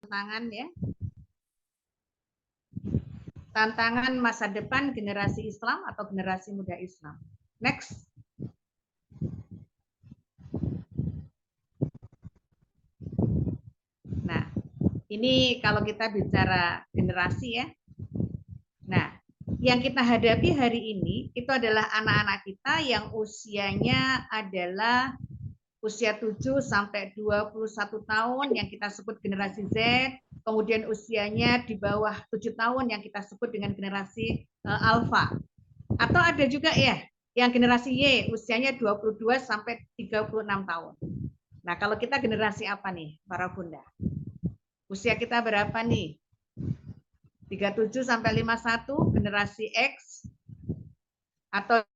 tantangan ya. Tantangan masa depan generasi Islam atau generasi muda Islam. Next. Nah, ini kalau kita bicara generasi ya. Nah, yang kita hadapi hari ini itu adalah anak-anak kita yang usianya adalah usia 7 sampai 21 tahun yang kita sebut generasi Z, kemudian usianya di bawah 7 tahun yang kita sebut dengan generasi Alpha. Atau ada juga ya yang generasi Y usianya 22 sampai 36 tahun. Nah, kalau kita generasi apa nih para bunda? Usia kita berapa nih? 37 sampai 51 generasi X atau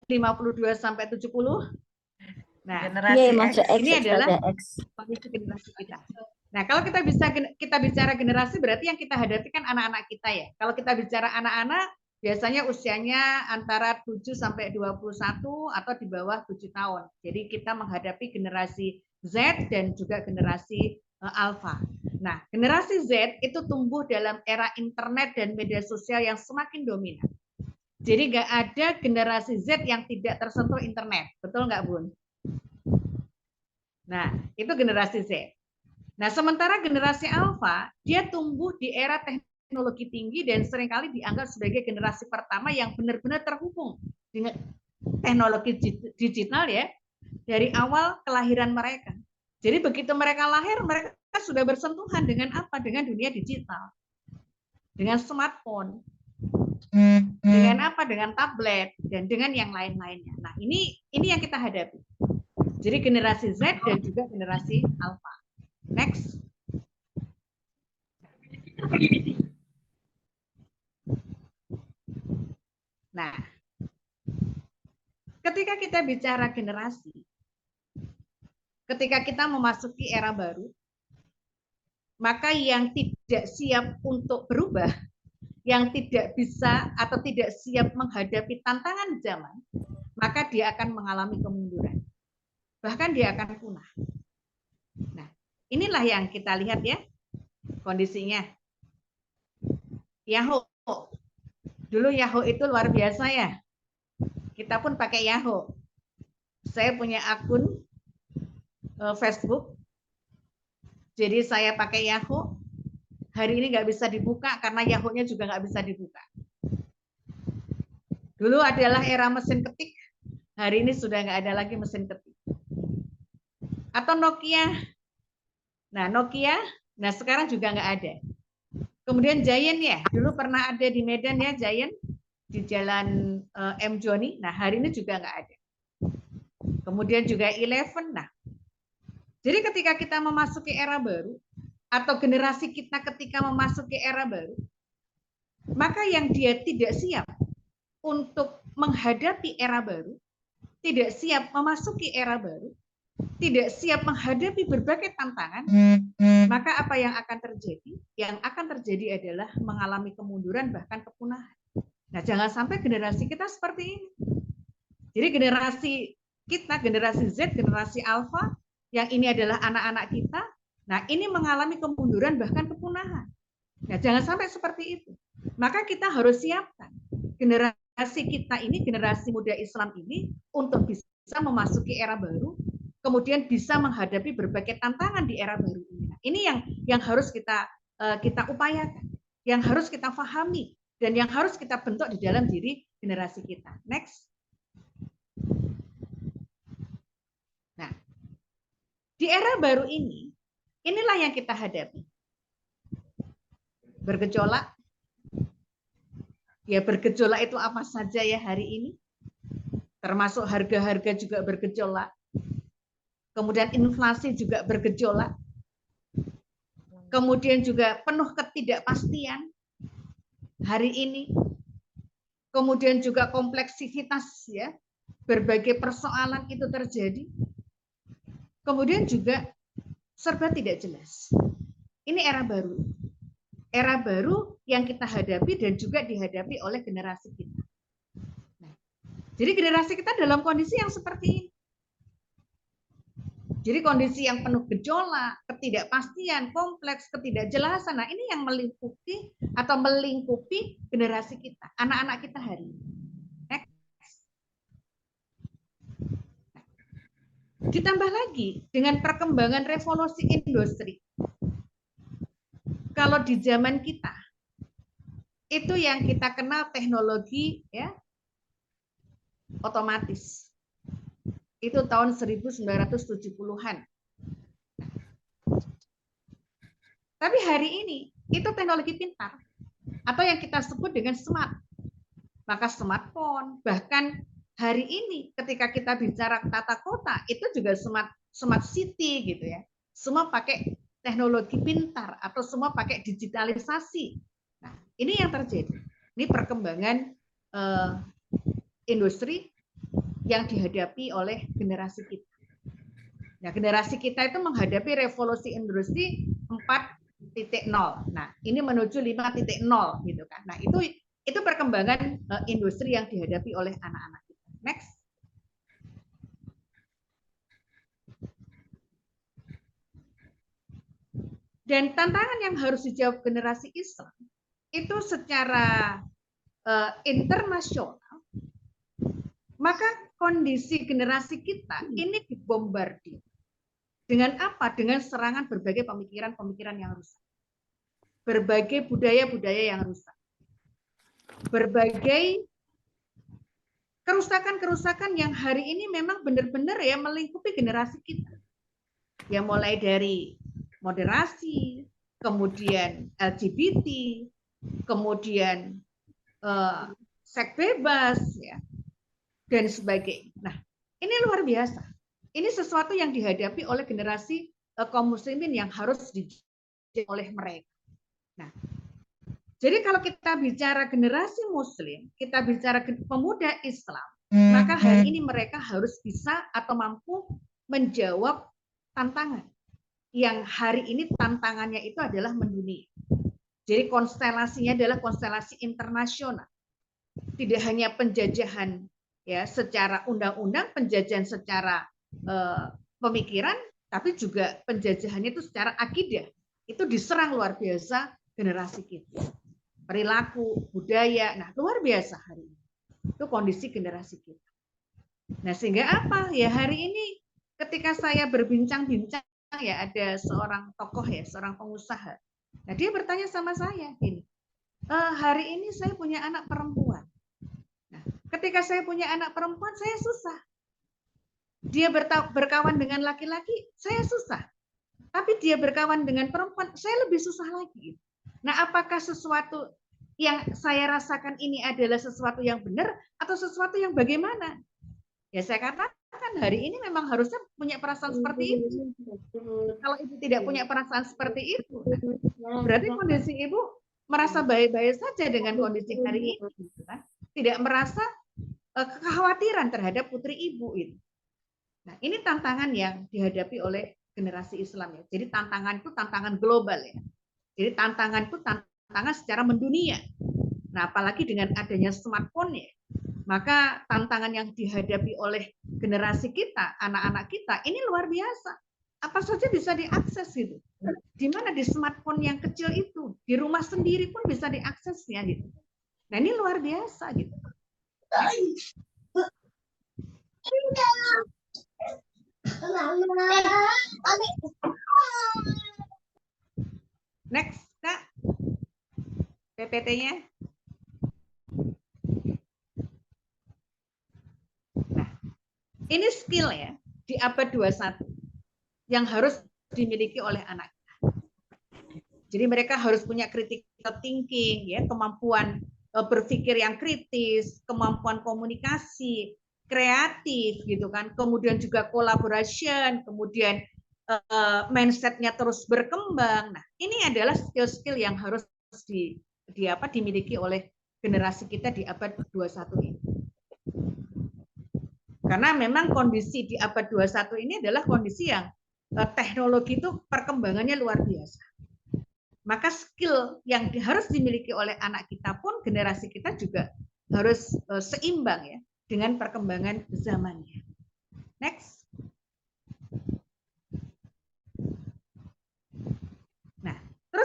52 sampai 70. Nah, generasi X, ini adalah kondisi generasi kita. Nah, kalau kita bicara generasi berarti yang kita hadapi kan anak-anak kita ya. Kalau kita bicara anak-anak biasanya usianya antara 7 sampai 21 atau di bawah 7 tahun. Jadi kita menghadapi generasi Z dan juga generasi Alpha. Nah, generasi Z itu tumbuh dalam era internet dan media sosial yang semakin dominan. Jadi nggak ada generasi Z yang tidak tersentuh internet. Betul nggak, Bun? Nah, itu generasi Z. Nah, sementara generasi Alpha, dia tumbuh di era teknologi tinggi dan seringkali dianggap sebagai generasi pertama yang benar-benar terhubung dengan teknologi digital ya, dari awal kelahiran mereka. Jadi begitu mereka lahir, mereka sudah bersentuhan dengan apa? Dengan dunia digital. Dengan smartphone. Dengan apa? Dengan tablet dan dengan yang lain-lainnya. Nah, ini yang kita hadapi. Jadi generasi Z dan juga generasi Alpha. Next. Nah, ketika kita bicara generasi, ketika kita memasuki era baru, maka yang tidak siap untuk berubah, yang tidak bisa atau tidak siap menghadapi tantangan zaman, maka dia akan mengalami kemunduran. Bahkan dia akan punah. Nah, inilah yang kita lihat ya, kondisinya. Yahoo. Dulu Yahoo itu luar biasa ya. Kita pun pakai Yahoo. Saya punya akun Facebook. Jadi saya pakai Yahoo. Hari ini nggak bisa dibuka karena Yahoo-nya juga nggak bisa dibuka. Dulu adalah era mesin ketik. Hari ini sudah nggak ada lagi mesin ketik. Atau Nokia. Nah, Nokia, nah sekarang juga nggak ada. Kemudian Giant ya, dulu pernah ada di Medan ya Giant, di Jalan M. Joni. Nah, hari ini juga nggak ada. Kemudian juga Eleven. Nah, jadi ketika kita memasuki era baru, atau generasi kita ketika memasuki era baru, maka yang dia tidak siap untuk menghadapi era baru, tidak siap memasuki era baru, tidak siap menghadapi berbagai tantangan, maka apa yang akan terjadi? Yang akan terjadi adalah mengalami kemunduran bahkan kepunahan. Nah, jangan sampai generasi kita seperti ini. Jadi generasi kita, generasi Z, generasi Alpha, yang ini adalah anak-anak kita, nah ini mengalami kemunduran bahkan kepunahan. Nah, jangan sampai seperti itu. Maka kita harus siapkan generasi kita ini, generasi muda Islam ini untuk bisa memasuki era baru, kemudian bisa menghadapi berbagai tantangan di era baru ini. Nah, ini yang harus kita upayakan, yang harus kita pahami, dan yang harus kita bentuk di dalam diri generasi kita. Next. Nah, di era baru ini, inilah yang kita hadapi. Bergejolak. Ya, bergejolak itu apa saja ya hari ini? Termasuk harga-harga juga bergejolak. Kemudian inflasi juga bergejolak. Kemudian juga penuh ketidakpastian hari ini. Kemudian juga kompleksitas ya, berbagai persoalan itu terjadi. Kemudian juga serba tidak jelas. Ini era baru. Era baru yang kita hadapi dan juga dihadapi oleh generasi kita. Nah, jadi generasi kita dalam kondisi yang seperti ini. Jadi kondisi yang penuh gejolak, ketidakpastian, kompleks, ketidakjelasan. Nah, ini yang melingkupi generasi kita, anak-anak kita hari ini. Next. Ditambah lagi dengan perkembangan revolusi industri. Kalau di zaman kita, itu yang kita kenal teknologi ya otomatis. Itu tahun 1970-an. Tapi hari ini itu teknologi pintar atau yang kita sebut dengan smart. Maka smartphone, bahkan hari ini ketika kita bicara tata kota itu juga smart city gitu ya. Semua pakai teknologi pintar atau semua pakai digitalisasi. Nah, ini yang terjadi. Ini perkembangan industri yang dihadapi oleh generasi kita. Nah, generasi kita itu menghadapi revolusi industri 4.0. Nah, ini menuju 5.0 gitu kan. Nah, itu perkembangan industri yang dihadapi oleh anak-anak kita. Next. Dan tantangan yang harus dijawab generasi Islam itu secara internasional, maka kondisi generasi kita ini dibombardir. Dengan apa? Dengan serangan berbagai pemikiran-pemikiran yang rusak. Berbagai budaya-budaya yang rusak. Berbagai kerusakan-kerusakan yang hari ini memang benar-benar ya melingkupi generasi kita. Ya mulai dari moderasi, kemudian LGBT, kemudian seks bebas ya dan sebagainya. Nah, ini luar biasa. Ini sesuatu yang dihadapi oleh generasi kaum muslimin yang harus dijawab oleh mereka. Nah, jadi kalau kita bicara generasi muslim, kita bicara pemuda Islam, maka hari ini mereka harus bisa atau mampu menjawab tantangan. Yang hari ini tantangannya itu adalah mendunia. Jadi konstelasinya adalah konstelasi internasional. Tidak hanya penjajahan ya secara undang-undang, penjajahan secara pemikiran, tapi juga penjajahannya itu secara akidah. Itu diserang luar biasa generasi kita. Perilaku, budaya, nah luar biasa hari ini. Itu kondisi generasi kita. Nah sehingga apa? Ya hari ini ketika saya berbincang-bincang ya ada seorang tokoh ya, seorang pengusaha. Nah dia bertanya sama saya gini, hari ini saya punya anak perempuan. Nah, ketika saya punya anak perempuan saya susah. Dia berkawan dengan laki-laki, saya susah. Tapi dia berkawan dengan perempuan, saya lebih susah lagi. Nah, apakah sesuatu yang saya rasakan ini adalah sesuatu yang benar atau sesuatu yang bagaimana? Ya saya katakan hari ini memang harusnya punya perasaan seperti itu. Kalau ibu tidak punya perasaan seperti itu, berarti kondisi ibu merasa baik-baik saja dengan kondisi hari ini. Tidak merasa kekhawatiran terhadap putri ibu itu. Nah, ini tantangan yang dihadapi oleh generasi Islam ya. Jadi tantangan itu tantangan global ya. Jadi tantangan itu tantangan secara mendunia. Nah, apalagi dengan adanya smartphone ya, maka tantangan yang dihadapi oleh generasi kita, anak-anak kita, ini luar biasa. Apa saja bisa diakses gitu. Di mana di smartphone yang kecil itu, di rumah sendiri pun bisa diaksesnya gitu. Nah, ini luar biasa gitu. Next, Kak. PPT-nya. Nah, ini skill ya di abad 21 yang harus dimiliki oleh anak. Jadi mereka harus punya critical thinking, ya, kemampuan berpikir yang kritis, kemampuan komunikasi, kreatif, gitu kan. Kemudian juga collaboration, kemudian mindsetnya terus berkembang. Nah, ini adalah skill-skill yang harus dimiliki oleh generasi kita di abad 21 ini. Karena memang kondisi di abad 21 ini adalah kondisi yang teknologi itu perkembangannya luar biasa. Maka skill yang harus dimiliki oleh anak kita pun, generasi kita juga harus seimbang ya dengan perkembangan zamannya. Next.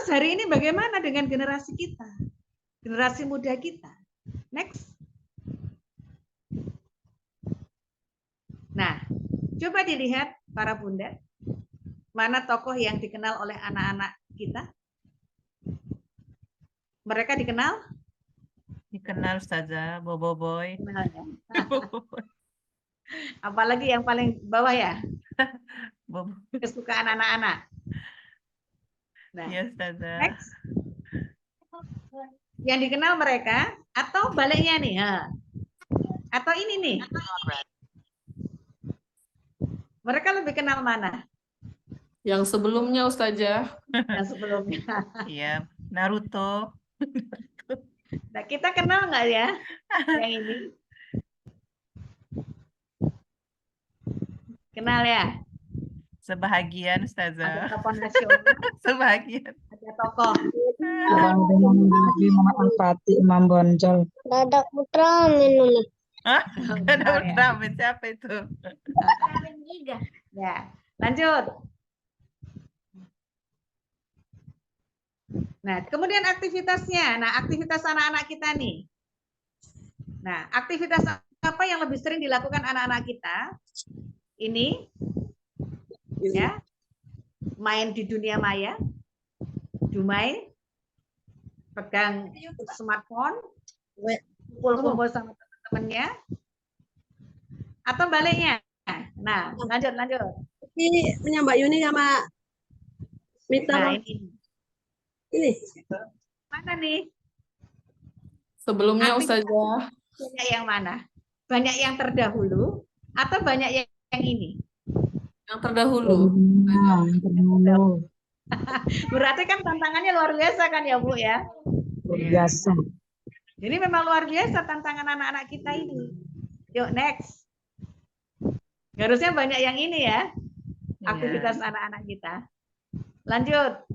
Terus hari ini bagaimana dengan generasi kita? Generasi muda kita. Next. Nah, coba dilihat para bunda. Mana tokoh yang dikenal oleh anak-anak kita? Mereka dikenal? Dikenal Ustazah, Bobo Boy. Kenal ya. Apalagi yang paling bawah ya? Bobo. Kesukaan anak-anak. Nah, Iya Ustazah. next. Yang dikenal mereka atau baliknya nih? Atau ini nih? Mereka lebih kenal mana? Yang sebelumnya Ustazah. Yang sebelumnya. Iya, Naruto. Nah, kita kenal nggak ya yang ini? Kenal ya? Sebahagian Ada Ustazah. tokoh nasional, Sebahagian. ada tokoh. Abang dengan Nabi Muhammad Fatih Imam Bonjol. Dadak Putra minum. Hah? Ada Kenal ya? Ultraman, siapa itu? Ya, lanjut. Nah, kemudian aktivitasnya. Nah, aktivitas anak-anak kita nih. Nah, aktivitas apa yang lebih sering dilakukan anak-anak kita? Ini, ya, main di dunia maya, dumai, pegang smartphone, kumpul-kumpul sama teman-temannya, atau baliknya. Nah, lanjut. Ini punya Mbak Yuni sama Mita. Nah, ini. Ini. Mana nih? Sebelumnya Ustazah. Banyak yang mana? Banyak yang terdahulu atau banyak yang ini? Yang terdahulu. Berarti kan tantangannya luar biasa kan ya Bu ya? Luar biasa. Jadi memang luar biasa tantangan anak-anak kita ini. Yuk next. Harusnya banyak yang ini ya. Aktivitas anak-anak kita. Lanjut.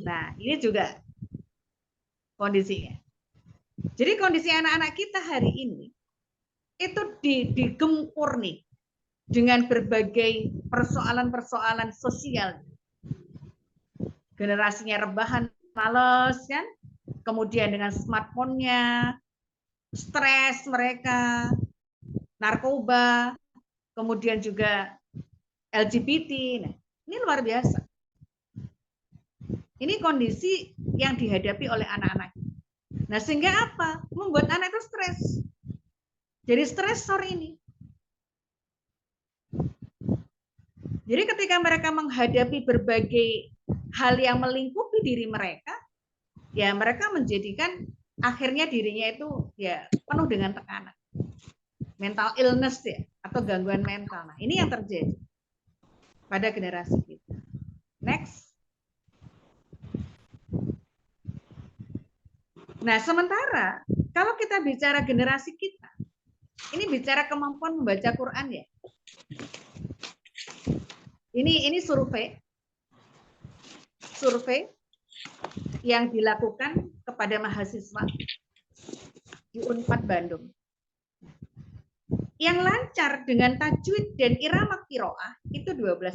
Nah, ini juga kondisinya. Jadi kondisi anak-anak kita hari ini itu digempur nih dengan berbagai persoalan-persoalan sosial. Generasinya rebahan, males kan? Kemudian dengan smartphone-nya, stres mereka, narkoba, kemudian juga LGBT. Nah, ini luar biasa. Ini kondisi yang dihadapi oleh anak-anak. Nah, sehingga apa? Membuat anak itu stres. Jadi stresor ini. Jadi ketika mereka menghadapi berbagai hal yang melingkupi diri mereka, ya mereka menjadikan akhirnya dirinya itu ya penuh dengan tekanan. Mental illness ya, atau gangguan mental. Nah, ini yang terjadi pada generasi kita. Next. Nah, sementara kalau kita bicara generasi kita, ini bicara kemampuan membaca Quran ya. Ini survei yang dilakukan kepada mahasiswa di Unpad Bandung. Yang lancar dengan tajwid dan irama qiraah itu 12%.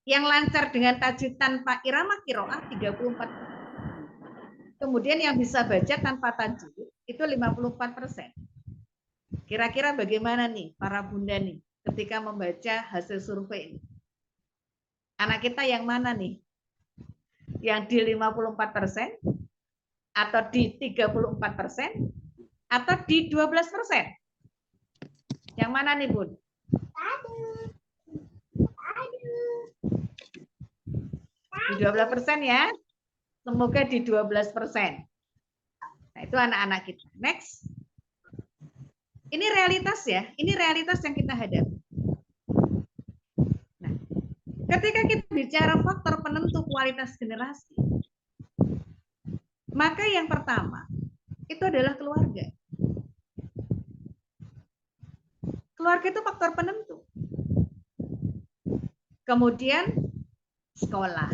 Yang lancar dengan tajwid tanpa irama qiraah 34%. Kemudian yang bisa baca tanpa tajwid itu 54%. Kira-kira bagaimana nih para bunda nih ketika membaca hasil survei ini? Anak kita yang mana nih? Yang di 54% atau di 34% atau di 12%? Yang mana nih, Bun? Di 12% ya. Semoga di 12%. Nah, itu anak-anak kita. Next. Ini realitas ya. Ini realitas yang kita hadapi. Nah, ketika kita bicara faktor penentu kualitas generasi, maka yang pertama itu adalah keluarga. Keluarga itu faktor penentu. Kemudian sekolah.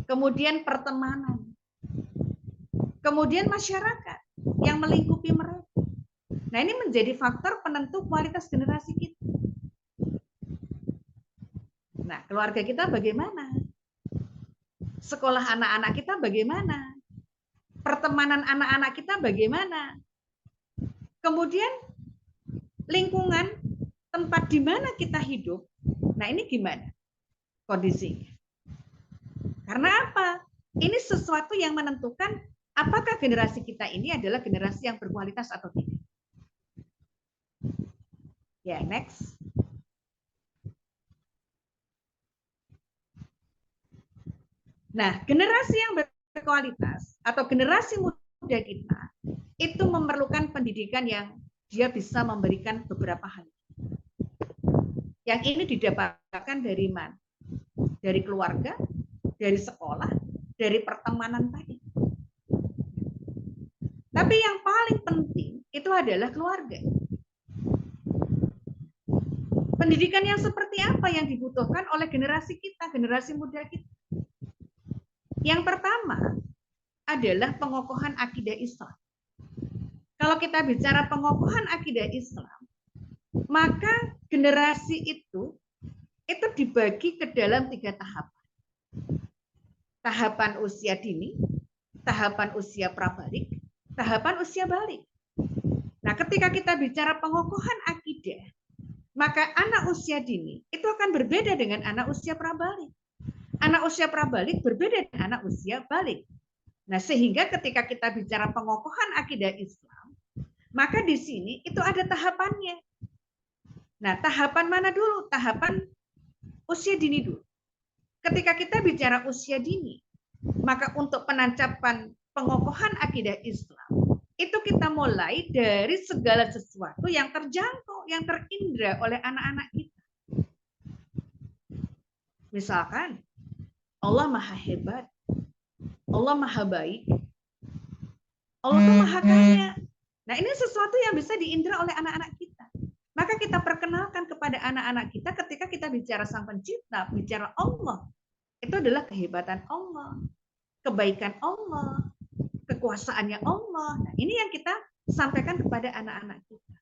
Kemudian pertemanan. Kemudian masyarakat yang melingkupi mereka. Nah, ini menjadi faktor penentu kualitas generasi kita. Nah, keluarga kita bagaimana? Sekolah anak-anak kita bagaimana? Pertemanan anak-anak kita bagaimana? Kemudian lingkungan tempat di mana kita hidup. Nah, ini gimana kondisinya? Karena apa? Ini sesuatu yang menentukan apakah generasi kita ini adalah generasi yang berkualitas atau tidak. Ya, next. Nah, generasi yang berkualitas atau generasi muda kita itu memerlukan pendidikan yang dia bisa memberikan beberapa hal. Yang ini didapatkan dari mana? Dari keluarga, dari sekolah, dari pertemanan tadi. Tapi yang paling penting itu adalah keluarga. Pendidikan yang seperti apa yang dibutuhkan oleh generasi kita, generasi muda kita? Yang pertama adalah pengokohan akidah Islam. Kalau kita bicara pengokohan akidah Islam, maka generasi itu dibagi ke dalam 3 tahapan. Tahapan usia dini, tahapan usia prabalik, tahapan usia balik. Nah, ketika kita bicara pengokohan akidah, maka anak usia dini itu akan berbeda dengan anak usia prabalik. Anak usia prabalik berbeda dengan anak usia balik. Nah, sehingga ketika kita bicara pengokohan akidah Islam, maka di sini itu ada tahapannya. Nah, tahapan mana dulu? Tahapan usia dini dulu. Ketika kita bicara usia dini, maka untuk penancapan pengokohan akidah Islam, itu kita mulai dari segala sesuatu yang terjangkau, yang terindra oleh anak-anak kita. Misalkan, Allah maha hebat, Allah maha baik, Allah tuh maha kaya. Nah, ini sesuatu yang bisa diindra oleh anak-anak kita. Maka kita perkenalkan kepada anak-anak kita ketika kita bicara Sang Pencipta, bicara Allah. Itu adalah kehebatan Allah, kebaikan Allah, kekuasaannya Allah. Nah, ini yang kita sampaikan kepada anak-anak kita.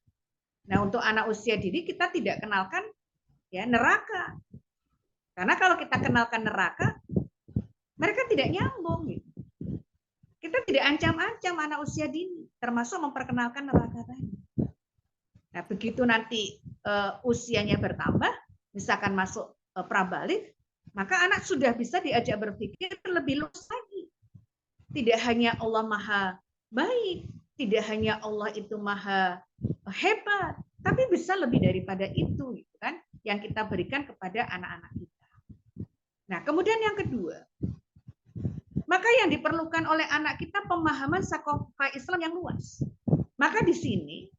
Nah, untuk anak usia dini kita tidak kenalkan ya neraka. Karena kalau kita kenalkan neraka, mereka tidak nyambung. Gitu. Kita tidak ancam-ancam anak usia dini, termasuk memperkenalkan neraka tadi. Nah, begitu nanti usianya bertambah, misalkan masuk prabalik, maka anak sudah bisa diajak berpikir lebih luas lagi. Tidak hanya Allah maha baik, tidak hanya Allah itu maha hebat, tapi bisa lebih daripada itu, gitu kan? Yang kita berikan kepada anak-anak kita. Nah, kemudian yang kedua, maka yang diperlukan oleh anak kita pemahaman sakofah Islam yang luas. Maka di sini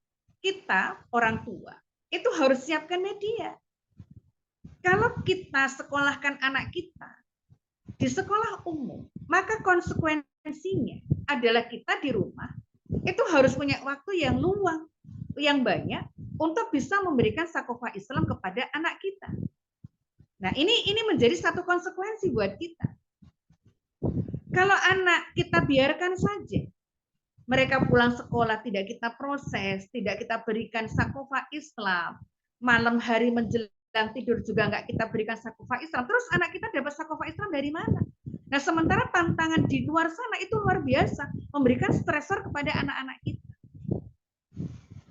kita orang tua itu harus siapkan media. Kalau kita sekolahkan anak kita di sekolah umum, maka konsekuensinya adalah kita di rumah itu harus punya waktu yang luang, yang banyak untuk bisa memberikan sakofah Islam kepada anak kita. Nah, ini menjadi satu konsekuensi buat kita. Kalau anak kita biarkan saja, mereka pulang sekolah tidak kita proses, tidak kita berikan sakofah Islam, malam hari menjelang tidur juga nggak kita berikan sakofah Islam, terus anak kita dapat sakofah Islam dari mana? Nah, sementara tantangan di luar sana itu luar biasa, memberikan stresor kepada anak-anak kita.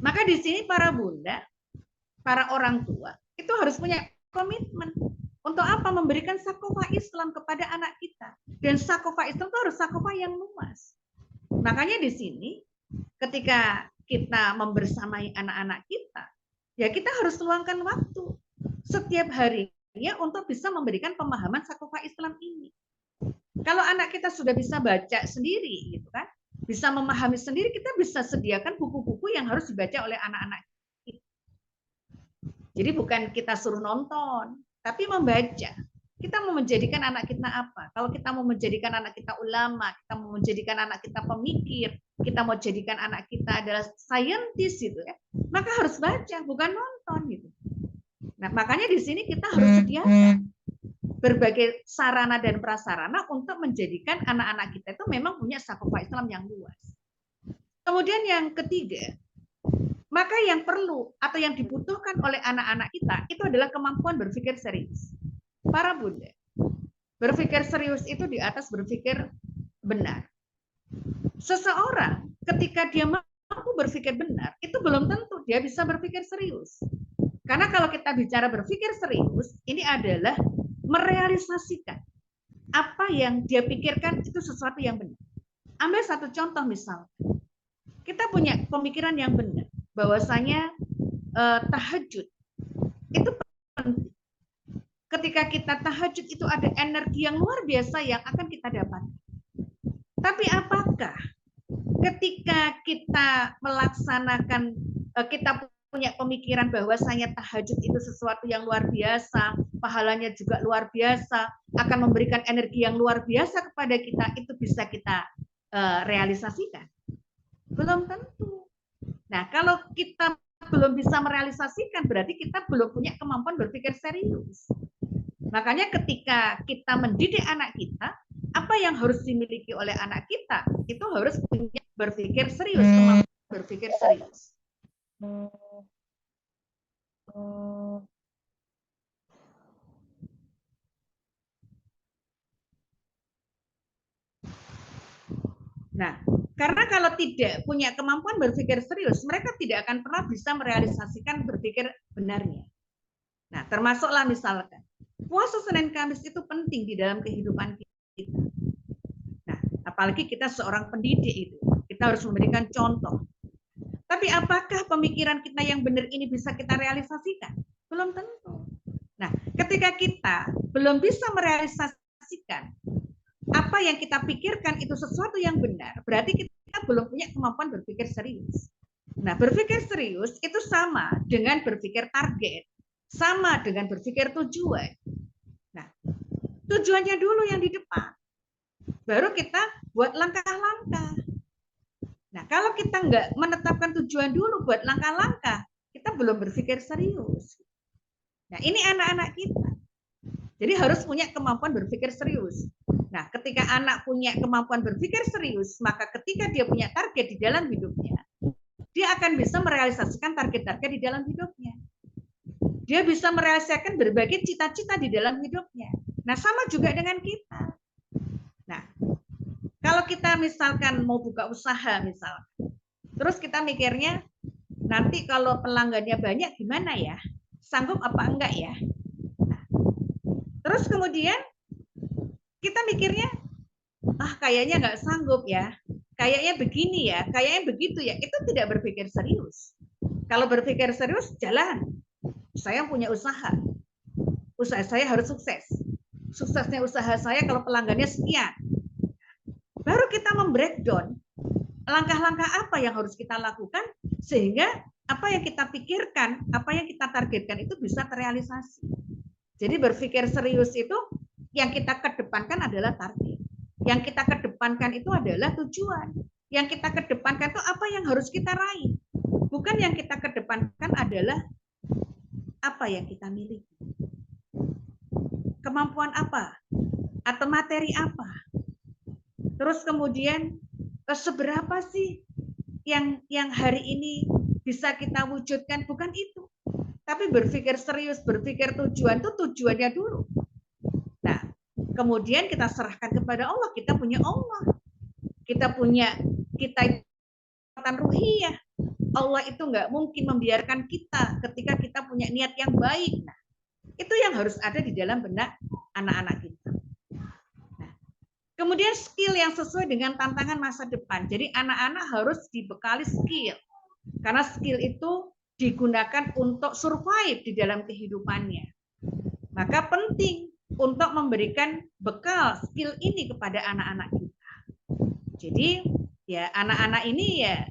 Maka di sini para bunda, para orang tua, itu harus punya komitmen. Untuk apa? Memberikan sakofah Islam kepada anak kita. Dan sakofah Islam itu harus sakofah yang luas. Makanya di sini, ketika kita membersamai anak-anak kita, ya kita harus luangkan waktu setiap harinya untuk bisa memberikan pemahaman sakofah Islam ini. Kalau anak kita sudah bisa baca sendiri, gitu kan, bisa memahami sendiri, kita bisa sediakan buku-buku yang harus dibaca oleh anak-anak kita. Jadi bukan kita suruh nonton, tapi membaca. Kita mau menjadikan anak kita apa? Kalau kita mau menjadikan anak kita ulama, kita mau menjadikan anak kita pemikir, kita mau jadikan anak kita adalah saintis gitu ya, maka harus baca, bukan nonton gitu. Nah, makanya di sini kita harus sediakan berbagai sarana dan prasarana untuk menjadikan anak-anak kita itu memang punya sakofah Islam yang luas. Kemudian yang ketiga, maka yang perlu atau yang dibutuhkan oleh anak-anak kita itu adalah kemampuan berpikir serius. Para bunda, berpikir serius itu di atas berpikir benar. Seseorang ketika dia mampu berpikir benar, itu belum tentu dia bisa berpikir serius. Karena kalau kita bicara berpikir serius, ini adalah merealisasikan apa yang dia pikirkan itu sesuatu yang benar. Ambil satu contoh misal, kita punya pemikiran yang benar, bahwasanya tahajud itu penting. Ketika kita tahajud itu ada energi yang luar biasa yang akan kita dapatkan. Tapi apakah ketika kita melaksanakan, kita punya pemikiran bahwasanya tahajud itu sesuatu yang luar biasa, pahalanya juga luar biasa, akan memberikan energi yang luar biasa kepada kita, itu bisa kita realisasikan? Belum tentu. Nah, kalau kita belum bisa merealisasikan, berarti kita belum punya kemampuan berpikir serius. Makanya ketika kita mendidik anak kita, apa yang harus dimiliki oleh anak kita, itu harus punya berpikir serius, kemampuan berpikir serius. Nah, karena kalau tidak punya kemampuan berpikir serius, mereka tidak akan pernah bisa merealisasikan berpikir benarnya. Nah, termasuklah misalkan, puasa Senin Kamis itu penting di dalam kehidupan kita. Nah, apalagi kita seorang pendidik itu, kita harus memberikan contoh. Tapi apakah pemikiran kita yang benar ini bisa kita realisasikan? Belum tentu. Nah, ketika kita belum bisa merealisasikan apa yang kita pikirkan itu sesuatu yang benar, berarti kita belum punya kemampuan berpikir serius. Nah, berpikir serius itu sama dengan berpikir target, sama dengan berpikir tujuan. Nah, tujuannya dulu yang di depan, baru kita buat langkah-langkah. Nah, kalau kita nggak menetapkan tujuan dulu buat langkah-langkah, kita belum berpikir serius. Nah, ini anak-anak kita. Jadi harus punya kemampuan berpikir serius. Nah, ketika anak punya kemampuan berpikir serius, maka ketika dia punya target di dalam hidupnya, dia akan bisa merealisasikan target-target di dalam hidupnya. Dia bisa merealisasikan berbagai cita-cita di dalam hidupnya. Nah, sama juga dengan kita. Nah, kalau kita misalkan mau buka usaha misalkan, terus kita mikirnya, nanti kalau pelanggannya banyak gimana ya? Sanggup apa enggak ya? Nah, terus kemudian kita mikirnya, kayaknya nggak sanggup ya, kayaknya begini ya, kayaknya begitu ya, itu tidak berpikir serius. Kalau berpikir serius, jalan. Saya punya usaha saya harus sukses. Suksesnya usaha saya kalau pelanggannya sekian. Baru kita membreakdown langkah-langkah apa yang harus kita lakukan sehingga apa yang kita pikirkan, apa yang kita targetkan itu bisa terrealisasi. Jadi berpikir serius itu yang kita kedepankan adalah target. Yang kita kedepankan itu adalah tujuan. Yang kita kedepankan itu apa yang harus kita raih. Bukan yang kita kedepankan adalah apa yang kita miliki. Kemampuan apa? Atau materi apa? Terus kemudian seberapa sih yang hari ini bisa kita wujudkan? Bukan itu. Tapi berpikir serius, berpikir tujuan itu tujuannya dulu. Nah, kemudian kita serahkan kepada Allah. Kita punya Allah. Kita punya kekuatan ruhiyah. Allah itu nggak mungkin membiarkan kita ketika kita punya niat yang baik. Nah, itu yang harus ada di dalam benak anak-anak kita. Nah, kemudian skill yang sesuai dengan tantangan masa depan. Jadi anak-anak harus dibekali skill. Karena skill itu digunakan untuk survive di dalam kehidupannya. Maka penting untuk memberikan bekal skill ini kepada anak-anak kita. Jadi ya anak-anak ini ya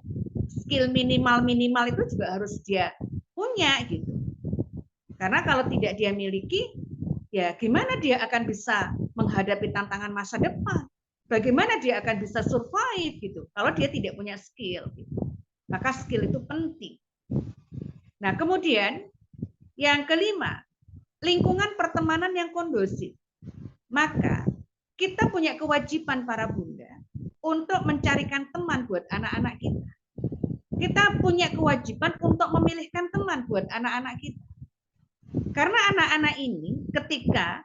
skill minimal itu juga harus dia punya gitu. Karena kalau tidak dia miliki, ya gimana dia akan bisa menghadapi tantangan masa depan? Bagaimana dia akan bisa survive gitu? Kalau dia tidak punya skill gitu. Maka skill itu penting. Nah, kemudian yang kelima, lingkungan pertemanan yang kondusif. Maka kita punya kewajiban para bunda untuk mencarikan teman buat anak-anak kita. Kita punya kewajiban untuk memilihkan teman buat anak-anak kita. Karena anak-anak ini ketika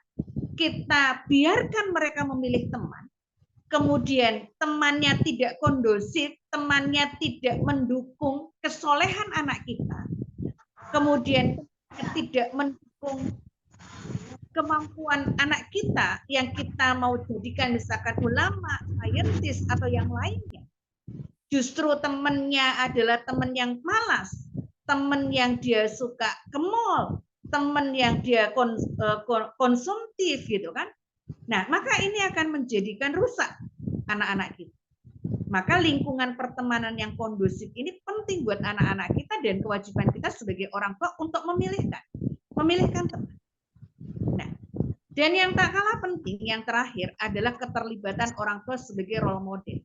kita biarkan mereka memilih teman, kemudian temannya tidak kondusif, temannya tidak mendukung kesolehan anak kita, kemudian tidak mendukung kemampuan anak kita yang kita mau jadikan misalkan ulama, saintis, atau yang lainnya. Justru temannya adalah teman yang malas, teman yang dia suka ke mall, teman yang dia konsumtif gitu kan. Nah, maka ini akan menjadikan rusak anak-anak kita. Maka lingkungan pertemanan yang kondusif ini penting buat anak-anak kita dan kewajiban kita sebagai orang tua untuk memilihkan teman. Nah, dan yang tak kalah penting, yang terakhir adalah keterlibatan orang tua sebagai role model.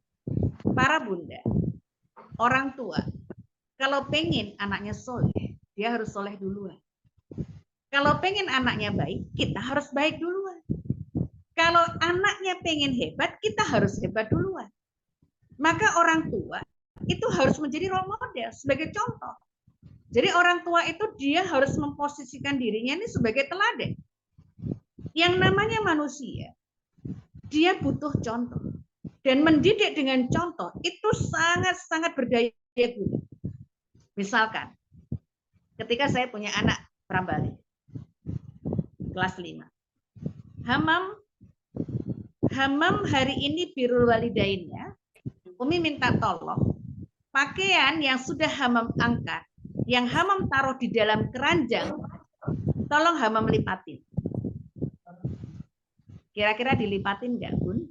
Para bunda, orang tua, kalau pengen anaknya soleh, dia harus soleh duluan. Kalau pengen anaknya baik, kita harus baik duluan. Kalau anaknya pengen hebat, kita harus hebat duluan. Maka orang tua itu harus menjadi role model sebagai contoh. Jadi orang tua itu dia harus memposisikan dirinya ini sebagai teladan. Yang namanya manusia, dia butuh contoh. Dan mendidik dengan contoh itu sangat-sangat berdaya guna. Misalkan, ketika saya punya anak prabalik, kelas 5. Hamam hari ini birrul walidainnya, Umi minta tolong, pakaian yang sudah Hamam angkat, yang Hamam taruh di dalam keranjang, tolong Hamam lipatin. Kira-kira dilipatin nggak, Bun?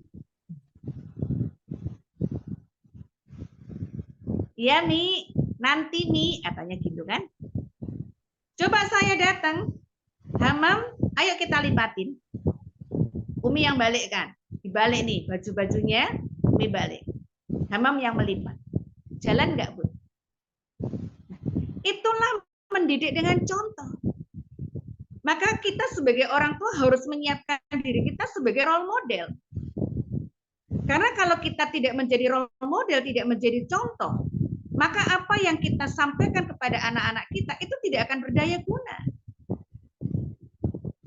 Iya, Mi. Nanti, Mi. Katanya gitu kan. Coba saya datang. Hamam, ayo kita lipatin. Umi yang balik kan. Dibalik nih baju-bajunya, Umi balik. Hamam yang melipat. Jalan nggak, Bun? Itulah mendidik dengan contoh. Maka kita sebagai orang tua harus menyiapkan diri kita sebagai role model. Karena kalau kita tidak menjadi role model, tidak menjadi contoh, maka apa yang kita sampaikan kepada anak-anak kita itu tidak akan berdaya guna.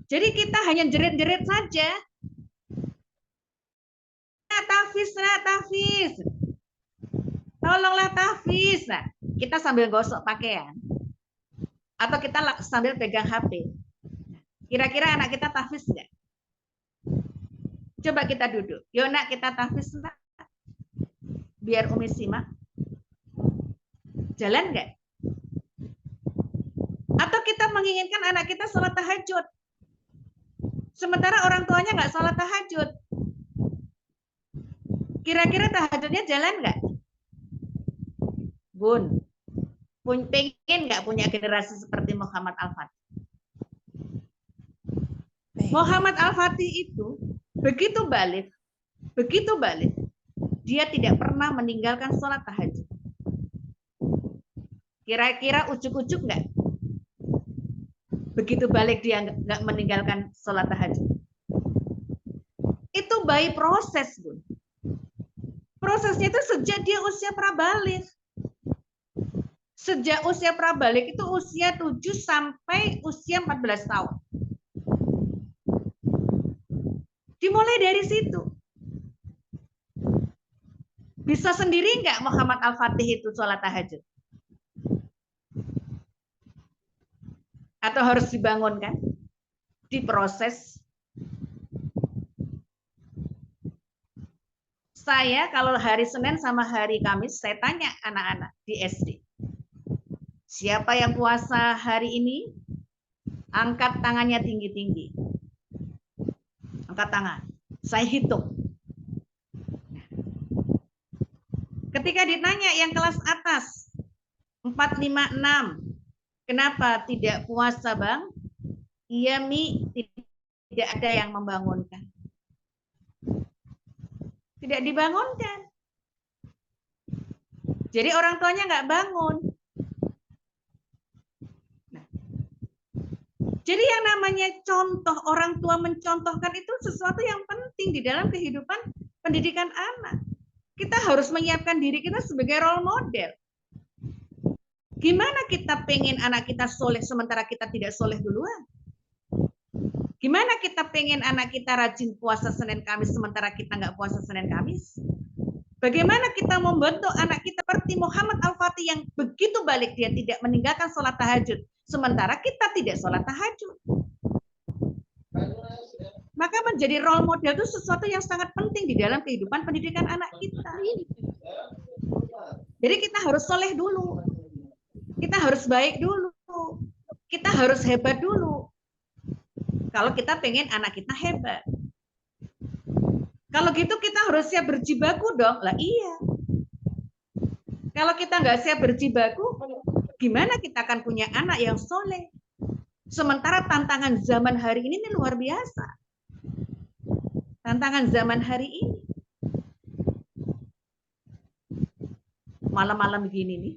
Jadi kita hanya jerit-jerit saja. Tahfiz. Tolonglah tahfiz. Nah, kita sambil gosok pakaian. Atau kita sambil pegang HP. Kira-kira anak kita tahfiz enggak? Coba kita duduk. Yuk nak, kita tahfiz nak. Biar Umi simak. Jalan enggak? Atau kita menginginkan anak kita sholat tahajud. Sementara orang tuanya enggak sholat tahajud. Kira-kira tahajudnya jalan enggak? Bun, pengen enggak punya generasi seperti Muhammad Al-Fatih? Muhammad Al-Fatih itu begitu balik, dia tidak pernah meninggalkan sholat tahajud. Kira-kira ujuk-ujuk enggak? Begitu balik dia enggak meninggalkan sholat tahajud. Itu by proses, Bun. Prosesnya itu sejak dia usia prabalik. Sejak usia prabalik itu usia 7 sampai usia 14 tahun. Dimulai dari situ. Bisa sendiri enggak Muhammad Al-Fatih itu sholat tahajud? Atau harus dibangunkan? Diproses. Saya kalau hari Senin sama hari Kamis, saya tanya anak-anak di SD. Siapa yang puasa hari ini? Angkat tangannya tinggi-tinggi. Angkat tangan. Saya hitung. Ketika ditanya yang kelas atas, 4, 5, 6. Kenapa tidak puasa, Bang? Iya, Mi, tidak ada yang membangunkan. Tidak dibangunkan. Jadi orang tuanya nggak bangun. Nah, jadi yang namanya contoh, orang tua mencontohkan itu sesuatu yang penting di dalam kehidupan pendidikan anak. Kita harus menyiapkan diri kita sebagai role model. Gimana kita pengen anak kita soleh sementara kita tidak soleh duluan? Gimana kita pengen anak kita rajin puasa Senin Kamis sementara kita nggak puasa Senin Kamis? Bagaimana kita membentuk anak kita seperti Muhammad Al-Fatih yang begitu balik dia tidak meninggalkan sholat tahajud, sementara kita tidak sholat tahajud. Maka menjadi role model itu sesuatu yang sangat penting di dalam kehidupan pendidikan anak kita. Jadi kita harus soleh dulu, kita harus baik dulu, kita harus hebat dulu. Kalau kita pengen anak kita hebat. Kalau gitu kita harus siap berjibaku dong. Lah iya. Kalau kita nggak siap berjibaku, gimana kita akan punya anak yang soleh? Sementara tantangan zaman hari ini luar biasa. Tantangan zaman hari ini. Malam-malam begini nih.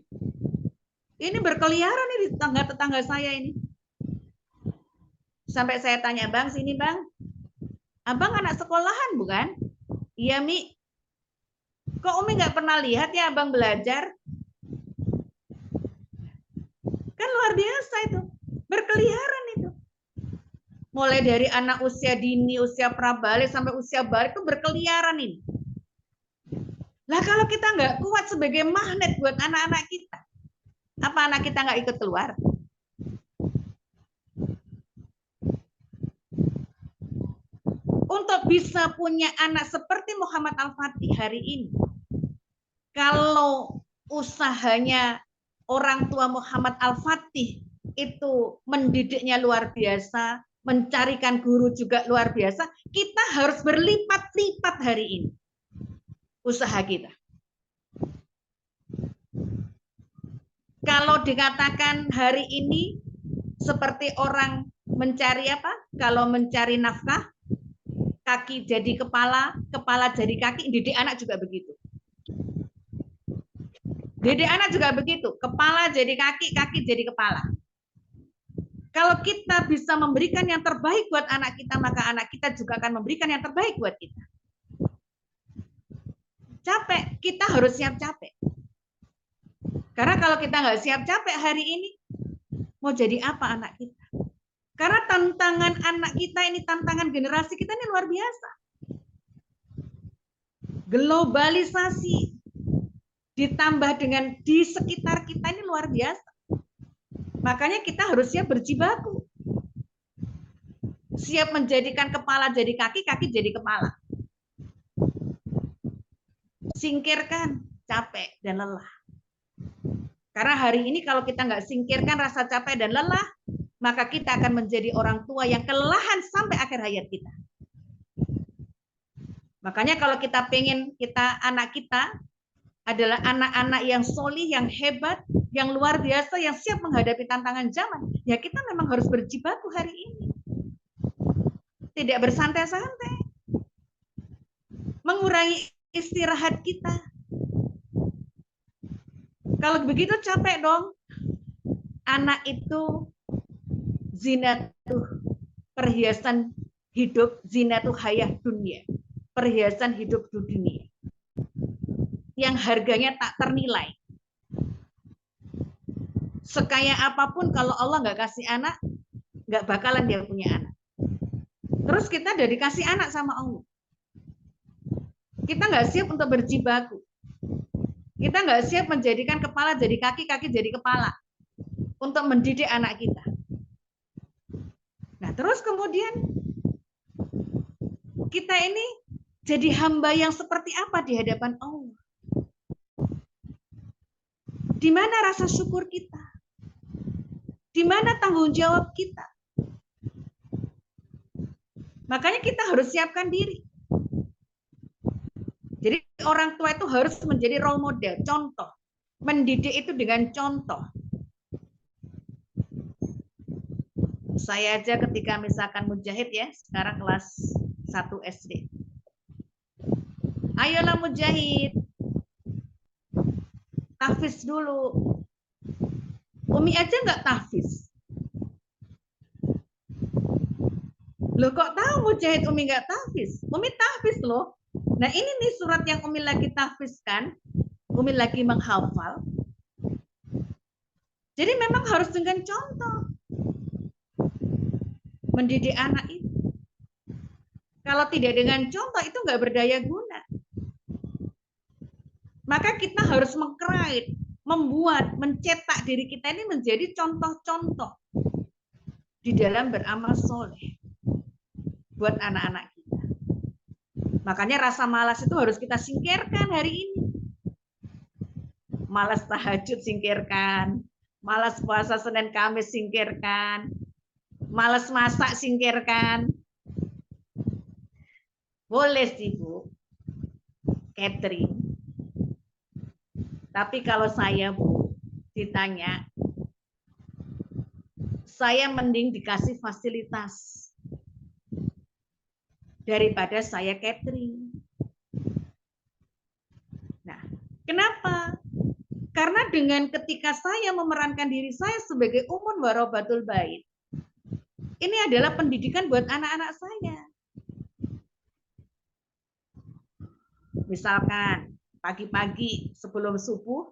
Ini berkeliaran nih di tetangga-tetangga saya ini. Sampai saya tanya, Bang, sini Bang. Abang anak sekolahan bukan? Iya, Mi. Kok Umi nggak pernah lihat ya Abang belajar? Kan luar biasa itu. Berkeliaran itu. Mulai dari anak usia dini, usia prabalik, sampai usia balik itu berkeliaran ini. Lah kalau kita nggak kuat sebagai magnet buat anak-anak kita, apa anak kita nggak ikut keluar? Untuk bisa punya anak seperti Muhammad Al-Fatih hari ini, kalau usahanya orang tua Muhammad Al-Fatih itu mendidiknya luar biasa, mencarikan guru juga luar biasa, kita harus berlipat-lipat hari ini usaha kita. Kalau dikatakan hari ini seperti orang mencari apa? Kalau mencari nafkah, kaki jadi kepala, kepala jadi kaki, didik anak juga begitu. Didik anak juga begitu, kepala jadi kaki, kaki jadi kepala. Kalau kita bisa memberikan yang terbaik buat anak kita, maka anak kita juga akan memberikan yang terbaik buat kita. Capek, kita harus siap capek. Karena kalau kita nggak siap capek hari ini, mau jadi apa anak kita? Karena tantangan anak kita ini, tantangan generasi kita ini luar biasa. Globalisasi ditambah dengan di sekitar kita ini luar biasa. Makanya kita harus siap berjibaku. Siap menjadikan kepala jadi kaki, kaki jadi kepala. Singkirkan capek dan lelah. Karena hari ini kalau kita nggak singkirkan rasa capek dan lelah, maka kita akan menjadi orang tua yang kelelahan sampai akhir hayat kita. Makanya kalau kita pengen anak kita adalah anak-anak yang solih, yang hebat, yang luar biasa, yang siap menghadapi tantangan zaman, ya kita memang harus berjibaku hari ini. Tidak bersantai-santai. Mengurangi istirahat kita. Kalau begitu capek dong. Anak itu zinatuh, perhiasan hidup, zinatuh hayah dunia, perhiasan hidup di dunia yang harganya tak ternilai. Sekaya apapun kalau Allah nggak kasih anak, nggak bakalan dia punya anak. Terus kita udah dikasih anak sama Allah, kita nggak siap untuk berjibaku, kita nggak siap menjadikan kepala jadi kaki, kaki jadi kepala untuk mendidik anak kita. Nah, terus kemudian kita ini jadi hamba yang seperti apa di hadapan Allah? Di mana rasa syukur kita? Di mana tanggung jawab kita? Makanya kita harus siapkan diri. Jadi orang tua itu harus menjadi role model, contoh. Mendidik itu dengan contoh. Saya aja ketika misalkan Mujahid ya, sekarang kelas 1 SD. Ayolah Mujahid, tahfiz dulu. Umi aja nggak tahfiz. Loh kok tahu Mujahid Umi nggak tahfiz? Umi tahfiz loh. Nah ini nih surat yang Umi lagi tahfizkan, Umi lagi menghafal. Jadi memang harus dengan contoh. Mendidik anak itu. Kalau tidak dengan contoh itu nggak berdaya guna. Maka kita harus mengcreate, membuat, mencetak diri kita ini menjadi contoh-contoh di dalam beramal soleh buat anak-anak kita. Makanya rasa malas itu harus kita singkirkan hari ini. Malas tahajud singkirkan, malas puasa Senin Kamis singkirkan, malas masak singkirkan. Boleh sih Bu, catering. Tapi kalau saya Bu ditanya, saya mending dikasih fasilitas daripada saya catering. Nah, kenapa? Karena dengan ketika saya memerankan diri saya sebagai umun warobatul bait, ini adalah pendidikan buat anak-anak saya. Misalkan pagi-pagi sebelum subuh,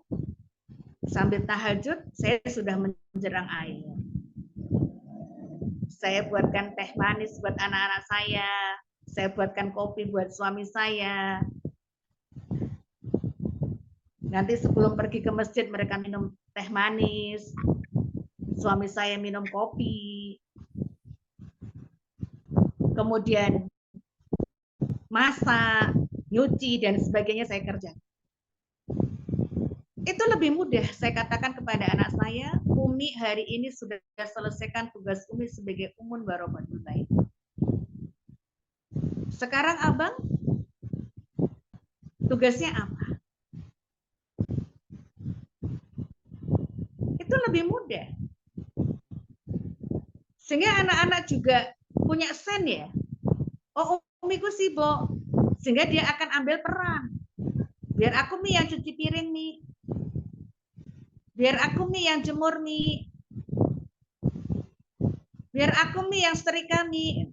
sambil tahajud, saya sudah menjerang air. Saya buatkan teh manis buat anak-anak saya buatkan kopi buat suami saya. Nanti sebelum pergi ke masjid mereka minum teh manis, suami saya minum kopi. Kemudian masak, nyuci dan sebagainya saya kerjakan. Itu lebih mudah saya katakan kepada anak saya, Umi hari ini sudah selesaikan tugas Umi sebagai umun warobatul bait. Sekarang Abang tugasnya apa? Itu lebih mudah. Sehingga anak-anak juga punya sen ya. Oh, Umiku sibuk. Sehingga dia akan ambil peran. Biar aku Mi yang cuci piring Mi. Biar aku Mi yang jemur Mi. Biar aku Mi yang setrika Mi.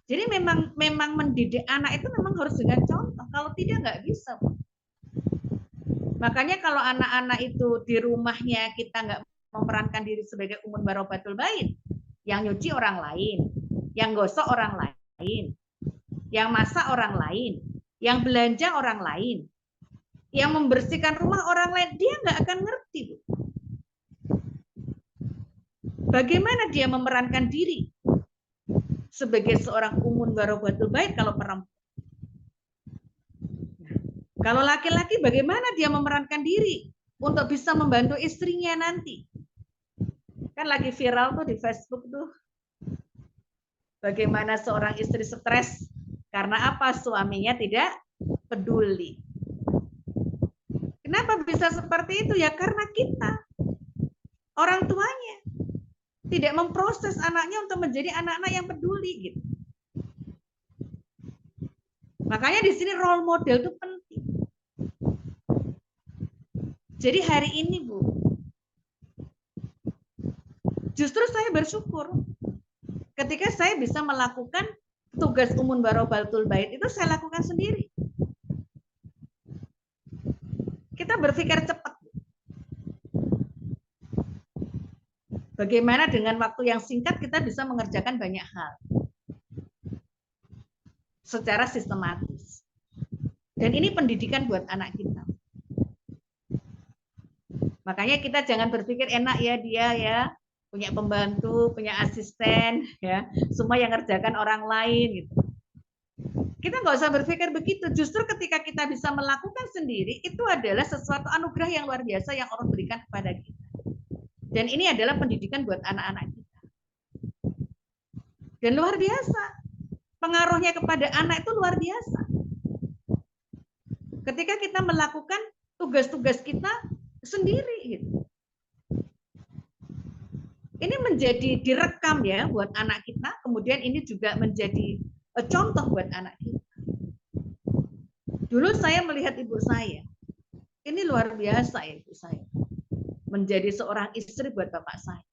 Jadi memang mendidik anak itu memang harus dengan contoh. Kalau tidak nggak bisa. Makanya kalau anak-anak itu di rumahnya kita nggak memerankan diri sebagai umun warobatul bait, yang nyuci orang lain, yang gosok orang lain, yang masak orang lain, yang belanja orang lain, yang membersihkan rumah orang lain, dia nggak akan ngerti. Bu. Bagaimana dia memerankan diri sebagai seorang umun warobatul bait kalau perempuan? Kalau laki-laki bagaimana dia memerankan diri untuk bisa membantu istrinya nanti? Kan lagi viral tuh di Facebook tuh. Bagaimana seorang istri stres karena apa? Suaminya tidak peduli. Kenapa bisa seperti itu? Ya karena kita, orang tuanya, tidak memproses anaknya untuk menjadi anak-anak yang peduli gitu. Makanya di sini role model itu penting. Jadi hari ini Bu, justru saya bersyukur ketika saya bisa melakukan tugas umun warobatul bait itu saya lakukan sendiri. Kita berpikir cepat. Bagaimana dengan waktu yang singkat kita bisa mengerjakan banyak hal secara sistematis. Dan ini pendidikan buat anak kita. Makanya kita jangan berpikir enak ya dia ya punya pembantu, punya asisten, ya semua yang ngerjakan orang lain gitu. Kita nggak usah berpikir begitu. Justru ketika kita bisa melakukan sendiri itu adalah sesuatu anugerah yang luar biasa yang Allah berikan kepada kita. Dan ini adalah pendidikan buat anak-anak kita. Dan luar biasa. Pengaruhnya kepada anak itu luar biasa. Ketika kita melakukan tugas-tugas kita sendiri gitu. Ini menjadi direkam ya buat anak kita, kemudian ini juga menjadi contoh buat anak kita. Dulu saya melihat ibu saya, ini luar biasa ya ibu saya, menjadi seorang istri buat bapak saya.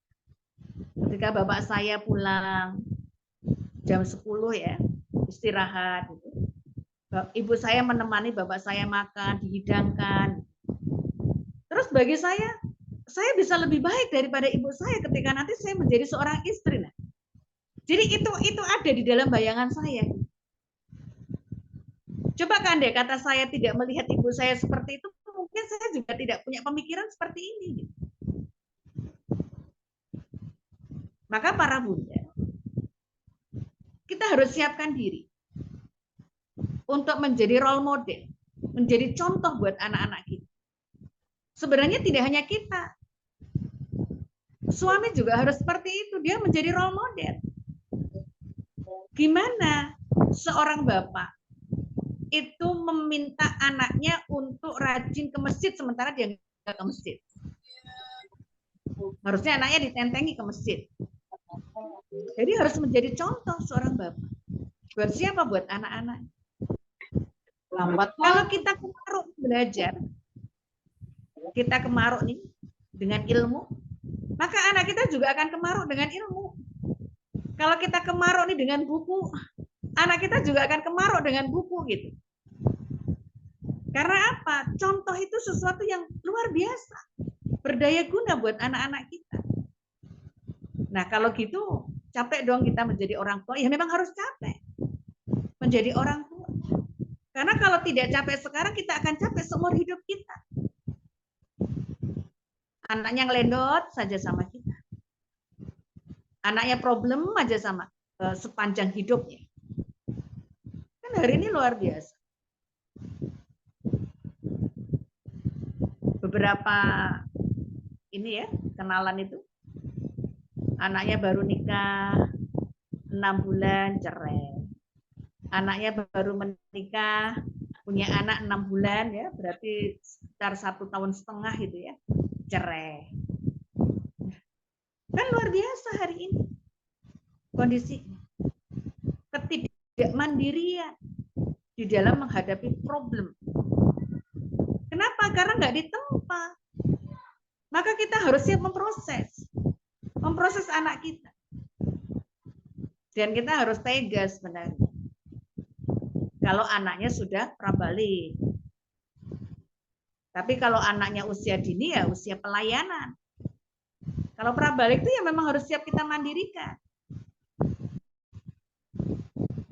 Ketika bapak saya pulang jam 10 ya, istirahat, gitu. Ibu saya menemani bapak saya makan, dihidangkan. Terus bagi saya bisa lebih baik daripada ibu saya ketika nanti saya menjadi seorang istri. Nah. Jadi itu ada di dalam bayangan saya. Coba kan deh kata saya tidak melihat ibu saya seperti itu, mungkin saya juga tidak punya pemikiran seperti ini. Maka para bunda, kita harus siapkan diri untuk menjadi role model, menjadi contoh buat anak-anak kita. Sebenarnya tidak hanya kita, suami juga harus seperti itu, dia menjadi role model. Gimana seorang bapak itu meminta anaknya untuk rajin ke masjid sementara dia nggak ke masjid? Harusnya anaknya ditentengi ke masjid. Jadi harus menjadi contoh seorang bapak. Buat siapa? Buat anak-anak. Kalau kita kemaruk belajar, kita kemaruk nih dengan ilmu, maka anak kita juga akan kemaruk dengan ilmu. Kalau kita kemaruk nih dengan buku, anak kita juga akan kemaruk dengan buku gitu. Karena apa? Contoh itu sesuatu yang luar biasa, berdaya guna buat anak-anak kita. Nah kalau gitu, capek dong kita menjadi orang tua. Ya memang harus capek menjadi orang tua. Karena kalau tidak capek sekarang, kita akan capek seumur hidup kita. Anaknya ngelendot saja sama kita. Anaknya problem aja sama sepanjang hidupnya. Kan hari ini luar biasa. Beberapa ini ya, kenalan itu. Anaknya baru nikah 6 bulan cerai. Anaknya baru menikah, punya anak 6 bulan ya, berarti sekitar 1,5 tahun gitu ya, cerai. Kan luar biasa hari ini kondisinya. Ketidakmandirian di dalam menghadapi problem. Kenapa? Karena nggak ditempa. Maka kita harus siap memproses anak kita. Dan kita harus tegas sebenarnya. Kalau anaknya sudah prabalik. Tapi kalau anaknya usia dini ya usia pelayanan. Kalau prabalik itu ya memang harus siap kita mandirikan.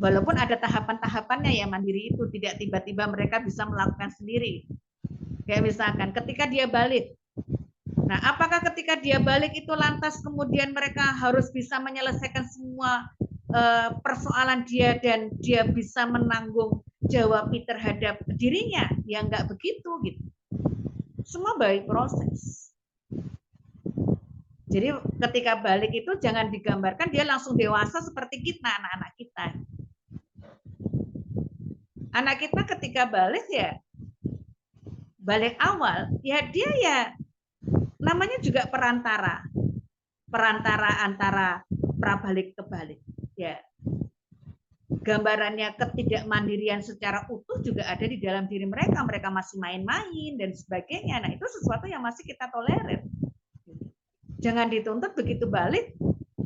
Walaupun ada tahapan-tahapannya ya mandiri itu, tidak tiba-tiba mereka bisa melakukan sendiri. Kayak misalkan ketika dia balik. Nah, apakah ketika dia balik itu lantas kemudian mereka harus bisa menyelesaikan semua persoalan dia dan dia bisa menanggung jawab terhadap dirinya? Ya enggak begitu gitu. Semua baik proses. Jadi ketika balik itu jangan digambarkan dia langsung dewasa seperti kita, anak-anak kita. Anak kita ketika balik ya balik awal, ya dia ya namanya juga perantara antara prabalik ke balik. Ya, gambarannya ketidakmandirian secara utuh juga ada di dalam diri mereka. Mereka masih main-main dan sebagainya. Nah, itu sesuatu yang masih kita tolerir. Jangan dituntut begitu balik,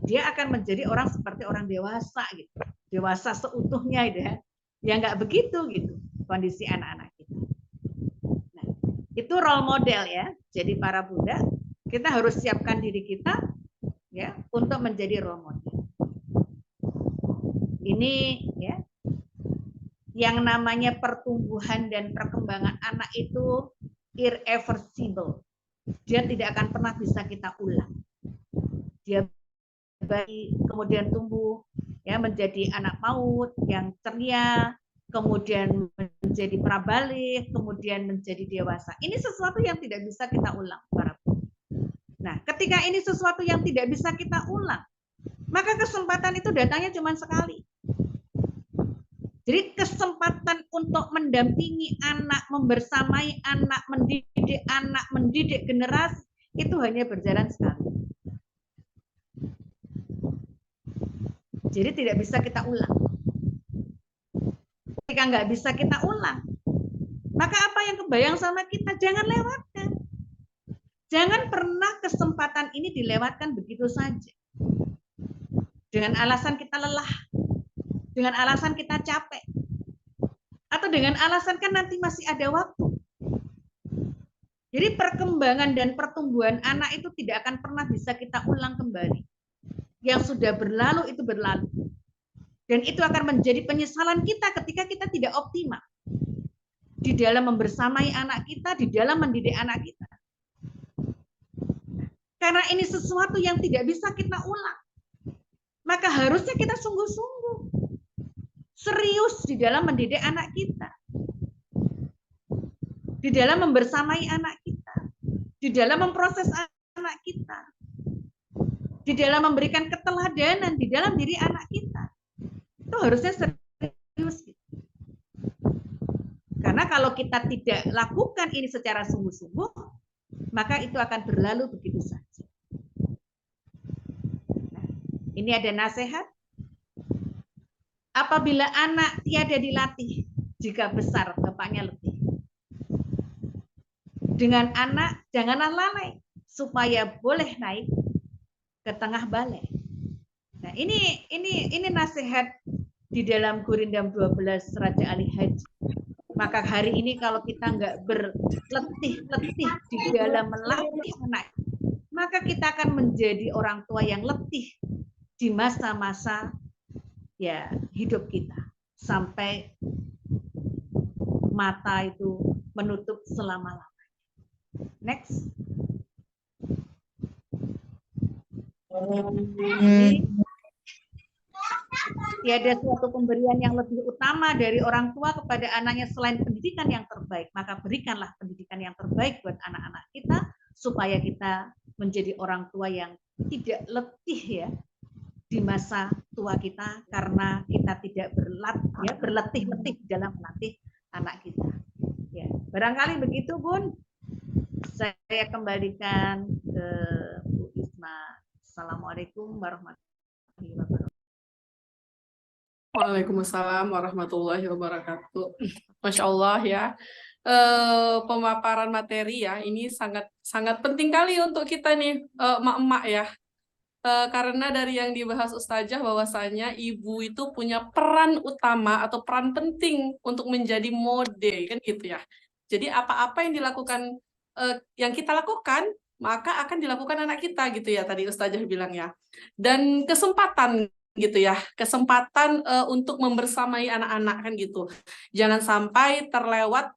dia akan menjadi orang seperti orang dewasa gitu. Dewasa seutuhnya gitu ya. Ya nggak begitu gitu kondisi anak-anak kita. Nah, itu role model ya. Jadi para bunda, kita harus siapkan diri kita ya untuk menjadi role model. Ini ya yang namanya pertumbuhan dan perkembangan anak itu irreversible. Dia tidak akan pernah bisa kita ulang. Dia bayi kemudian tumbuh ya menjadi anak PAUD yang ceria, kemudian menjadi prabalik, kemudian menjadi dewasa. Ini sesuatu yang tidak bisa kita ulang, para bunda. Nah, ketika ini sesuatu yang tidak bisa kita ulang, maka kesempatan itu datangnya cuma sekali. Jadi kesempatan untuk mendampingi anak, membersamai anak, mendidik generasi, itu hanya berjalan sekali. Jadi tidak bisa kita ulang. Ketika nggak bisa kita ulang, maka apa yang kebayang sama kita, jangan lewatkan. Jangan pernah kesempatan ini dilewatkan begitu saja. Dengan alasan kita lelah, dengan alasan kita capek, atau dengan alasan kan nanti masih ada waktu. Jadi perkembangan dan pertumbuhan anak itu tidak akan pernah bisa kita ulang kembali. Yang sudah berlalu itu berlalu. Dan itu akan menjadi penyesalan kita ketika kita tidak optimal di dalam membersamai anak kita, di dalam mendidik anak kita. Karena ini sesuatu yang tidak bisa kita ulang. Maka harusnya kita sungguh-sungguh serius di dalam mendidik anak kita. Di dalam membersamai anak kita. Di dalam memproses anak kita. Di dalam memberikan keteladanan di dalam diri anak kita. Itu harusnya serius. Karena kalau kita tidak lakukan ini secara sungguh-sungguh, maka itu akan berlalu begitu saja. Nah, ini ada nasihat. Apabila anak tiada dilatih, jika besar bapaknya letih. Dengan anak janganlah lalai, supaya boleh naik ke tengah balai. Nah, ini nasihat di dalam Gurindam 12 Raja Ali Haji. Maka hari ini kalau kita nggak berletih-letih di dalam melatih anak, maka kita akan menjadi orang tua yang letih di masa-masa ya hidup kita sampai mata itu menutup selama-lamanya. Next. Tiada suatu pemberian yang lebih utama dari orang tua kepada anaknya selain pendidikan yang terbaik. Maka berikanlah pendidikan yang terbaik buat anak-anak kita supaya kita menjadi orang tua yang tidak letih ya di masa tua kita karena kita tidak berletih-letih dalam melatih anak kita. Ya, barangkali begitu, Bun. Saya kembalikan ke Bu Isma. Assalamualaikum warahmatullahi wabarakatuh. Waalaikumsalam warahmatullahi wabarakatuh. Masya Allah ya. Pemaparan materi ya, ini sangat sangat penting kali untuk kita nih, emak-emak ya. Karena dari yang dibahas Ustazah bahwasanya ibu itu punya peran utama atau peran penting untuk menjadi model kan gitu ya. Jadi apa-apa yang dilakukan yang kita lakukan maka akan dilakukan anak kita gitu ya tadi Ustazah bilang ya. Dan kesempatan gitu ya, kesempatan untuk membersamai anak-anak kan gitu. Jangan sampai terlewat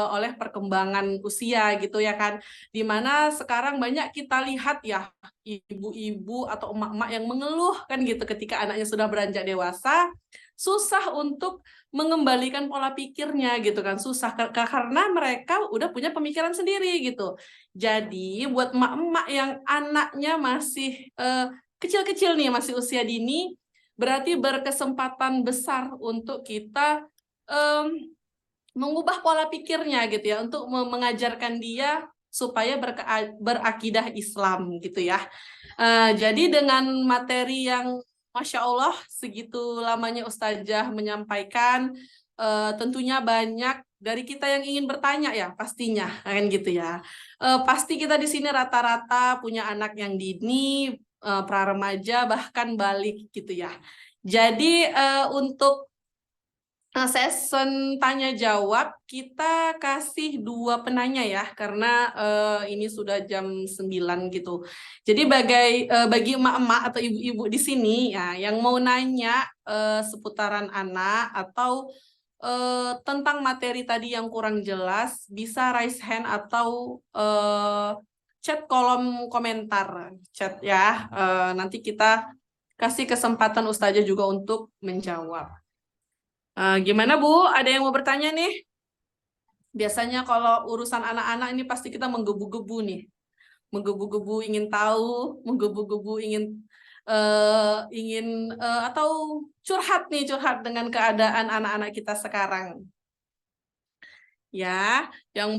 oleh perkembangan usia gitu ya kan. Dimana sekarang banyak kita lihat ya ibu-ibu atau emak-emak yang mengeluh kan gitu ketika anaknya sudah beranjak dewasa, susah untuk mengembalikan pola pikirnya gitu kan, susah karena mereka udah punya pemikiran sendiri gitu. Jadi buat emak-emak yang anaknya masih kecil-kecil nih, masih usia dini, berarti berkesempatan besar untuk kita mengubah pola pikirnya gitu ya, untuk mengajarkan dia supaya berakidah Islam gitu ya. Jadi dengan materi yang Masya Allah segitu lamanya Ustazah menyampaikan, tentunya banyak dari kita yang ingin bertanya ya pastinya kan gitu ya. Pasti kita di sini rata-rata punya anak yang dini, pra remaja bahkan balik gitu ya. Jadi untuk session tanya jawab kita kasih 2 penanya ya karena ini sudah jam 9 gitu. Jadi bagi emak-emak atau ibu-ibu di sini ya yang mau nanya seputaran anak atau tentang materi tadi yang kurang jelas bisa raise hand atau chat kolom komentar chat ya. Nanti kita kasih kesempatan Ustazah juga untuk menjawab. Gimana Bu? Ada yang mau bertanya nih? Biasanya kalau urusan anak-anak ini pasti kita menggebu-gebu nih. Menggebu-gebu ingin tahu, menggebu-gebu ingin atau curhat dengan keadaan anak-anak kita sekarang. Ya, yang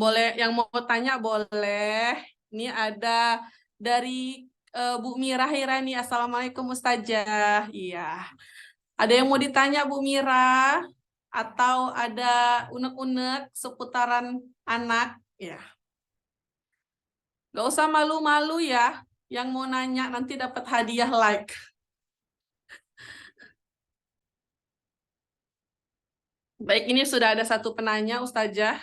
mau tanya boleh. Ini ada dari Bu Mira Hirani. Assalamualaikum Ustazah. Iya. Ada yang mau ditanya Bu Mira? Atau ada unek-unek seputaran anak? Ya. Gak usah malu-malu ya. Yang mau nanya nanti dapat hadiah like. Baik, ini sudah ada satu penanya Ustazah.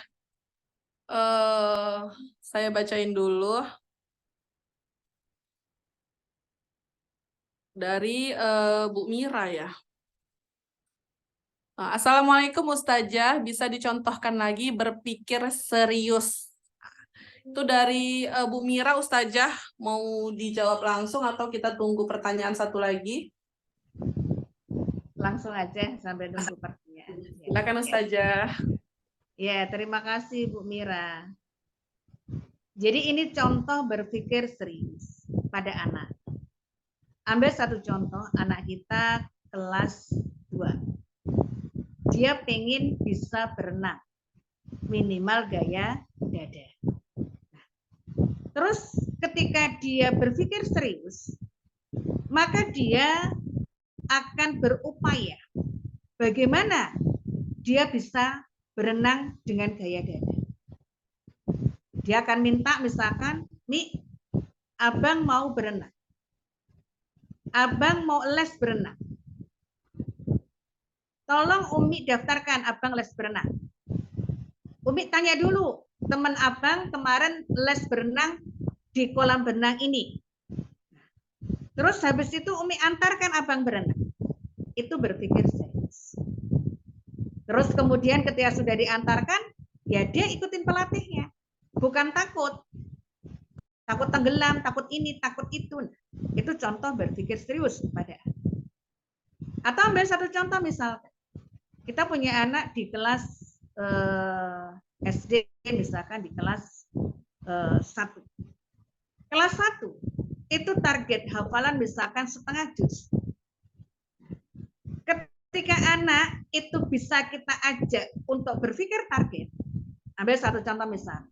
Saya bacain dulu. dari Bu Mira ya. Assalamualaikum Ustazah, bisa dicontohkan lagi berpikir serius. Itu dari Bu Mira, Ustazah mau dijawab langsung atau kita tunggu pertanyaan satu lagi? Langsung aja sambil nunggu pertanyaan. Silakan Ustazah. Ya, terima kasih Bu Mira. Jadi ini contoh berpikir serius pada anak. Ambil satu contoh, anak kita kelas 2. Dia pengen bisa berenang, minimal gaya dada. Terus ketika dia berpikir serius, maka dia akan berupaya bagaimana dia bisa berenang dengan gaya dada. Dia akan minta misalkan, nih abang mau berenang. Abang mau les berenang. Tolong Umi daftarkan abang les berenang. Umi tanya dulu, teman abang kemarin les berenang di kolam berenang ini. Terus habis itu Umi antarkan abang berenang. Itu berpikir serius. Terus kemudian ketika sudah diantarkan, ya dia ikutin pelatihnya. Bukan takut. Takut tenggelam, takut ini, takut itu. Itu contoh berpikir serius pada anak. Atau ambil satu contoh misalkan. Kita punya anak di kelas SD, misalkan di kelas 1. Kelas 1, itu target hafalan misalkan setengah juz. Ketika anak itu bisa kita ajak untuk berpikir target, ambil satu contoh misal,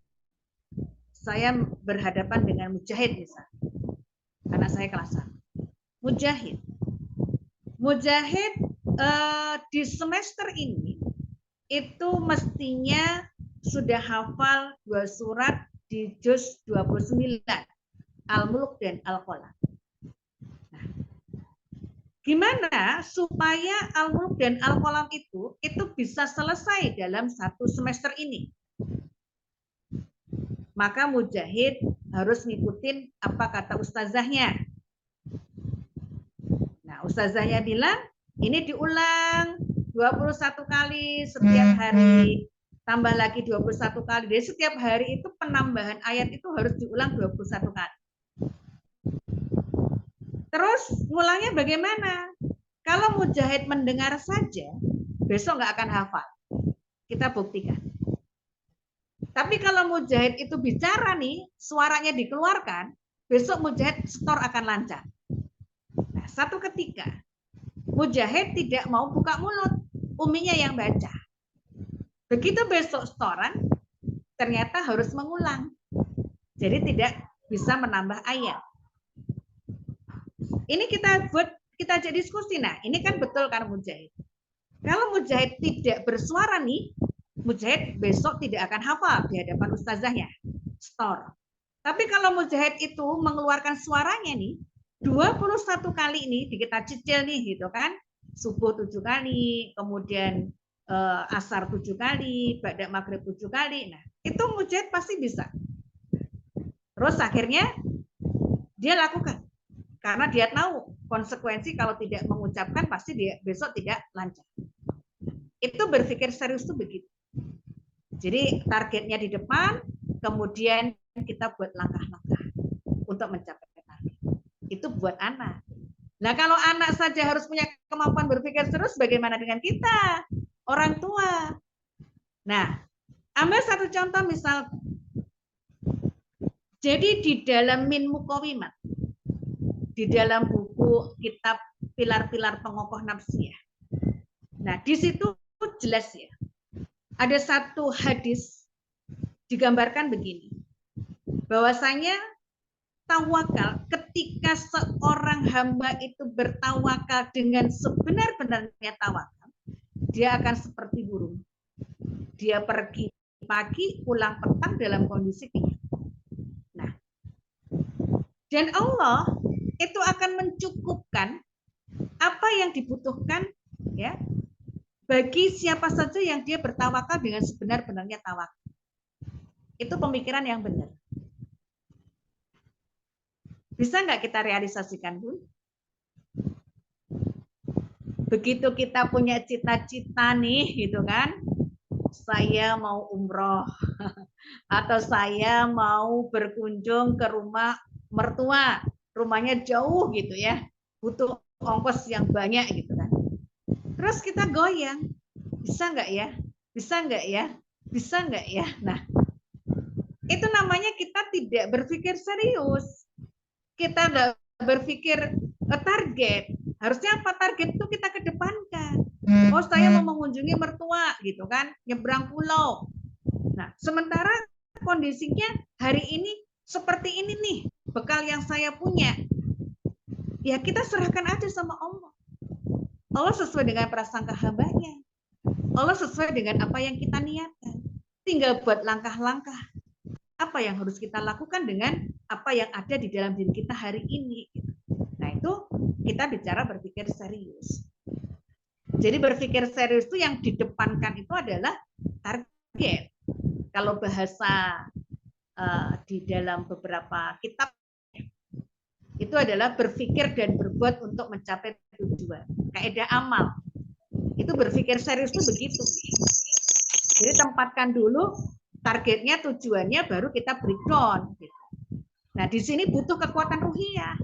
saya berhadapan dengan Mujahid misal, anak saya kelas 1. Mujahid di semester ini itu mestinya sudah hafal 2 surat di juz 29, Al-Mulk dan Al-Qalam. Nah, gimana supaya Al-Mulk dan Al-Qalam itu bisa selesai dalam 1 semester ini? Maka Mujahid harus ngikutin apa kata ustazahnya. Nah, ustazahnya bilang, ini diulang 21 kali setiap hari, tambah lagi 21 kali. Jadi setiap hari itu penambahan ayat itu harus diulang 21 kali. Terus ngulangnya bagaimana? Kalau Mujahid mendengar saja, besok nggak akan hafal. Kita buktikan. Tapi kalau Mujahid itu bicara nih, suaranya dikeluarkan, besok Mujahid setor akan lancar. Nah, satu ketika Mujahid tidak mau buka mulut, Uminya yang baca. Begitu besok setoran, ternyata harus mengulang. Jadi tidak bisa menambah ayat. Ini kita jadi diskusi. Nah, ini kan betul kan Mujahid. Kalau Mujahid tidak bersuara nih, Mujahid besok tidak akan hafal di hadapan ustazahnya. Setor. Tapi kalau Mujahid itu mengeluarkan suaranya nih, 21 kali ini kita cicil nih gitu kan. Subuh 7 kali, kemudian asar 7 kali, ba'da maghrib 7 kali. Nah, itu Mujahid pasti bisa. Terus akhirnya dia lakukan. Karena dia tahu konsekuensi kalau tidak mengucapkan pasti dia besok tidak lancar. Itu berpikir serius tuh begitu. Jadi targetnya di depan, kemudian kita buat langkah-langkah untuk mencapai target. Itu buat anak. Nah, kalau anak saja harus punya kemampuan berpikir serius, bagaimana dengan kita, orang tua? Nah, ambil satu contoh misal. Jadi di dalam Min Muqawimat, di dalam buku kitab Pilar-pilar Pengokoh Nafsiyah. Nah, di situ jelas ya. Ada satu hadis digambarkan begini. Bahwasanya tawakal, ketika seorang hamba itu bertawakal dengan sebenar-benarnya tawakal, dia akan seperti burung. Dia pergi pagi, pulang petang dalam kondisi kenyang. Nah, dan Allah itu akan mencukupkan apa yang dibutuhkan ya bagi siapa saja yang dia bertawakal dengan sebenar-benarnya tawakal. Itu pemikiran yang benar. Bisa nggak kita realisasikan, Bu? Begitu kita punya cita-cita nih, gitu kan, saya mau umroh atau saya mau berkunjung ke rumah mertua, rumahnya jauh gitu ya, butuh ongkos yang banyak gitu kan. Terus kita goyang, bisa nggak ya? Bisa nggak ya? Bisa nggak ya? Nah, itu namanya kita tidak berpikir serius. Kita nggak berpikir target. Harusnya apa target itu kita kedepankan. Oh, saya mau mengunjungi mertua gitu kan, nyebrang pulau. Nah, sementara kondisinya hari ini seperti ini nih, bekal yang saya punya. Ya kita serahkan aja sama Allah. Allah sesuai dengan prasangka hambanya. Allah sesuai dengan apa yang kita niatkan. Tinggal buat langkah-langkah apa yang harus kita lakukan dengan apa yang ada di dalam diri kita hari ini. Nah, itu kita bicara berpikir serius. Jadi berpikir serius itu yang didepankan itu adalah target. Kalau bahasa di dalam beberapa kitab itu adalah berpikir dan berbuat untuk mencapai tujuan. Kaidah amal. Itu berpikir serius itu begitu. Jadi tempatkan dulu targetnya, tujuannya, baru kita breakdown. Nah, di sini butuh kekuatan ruhiyah.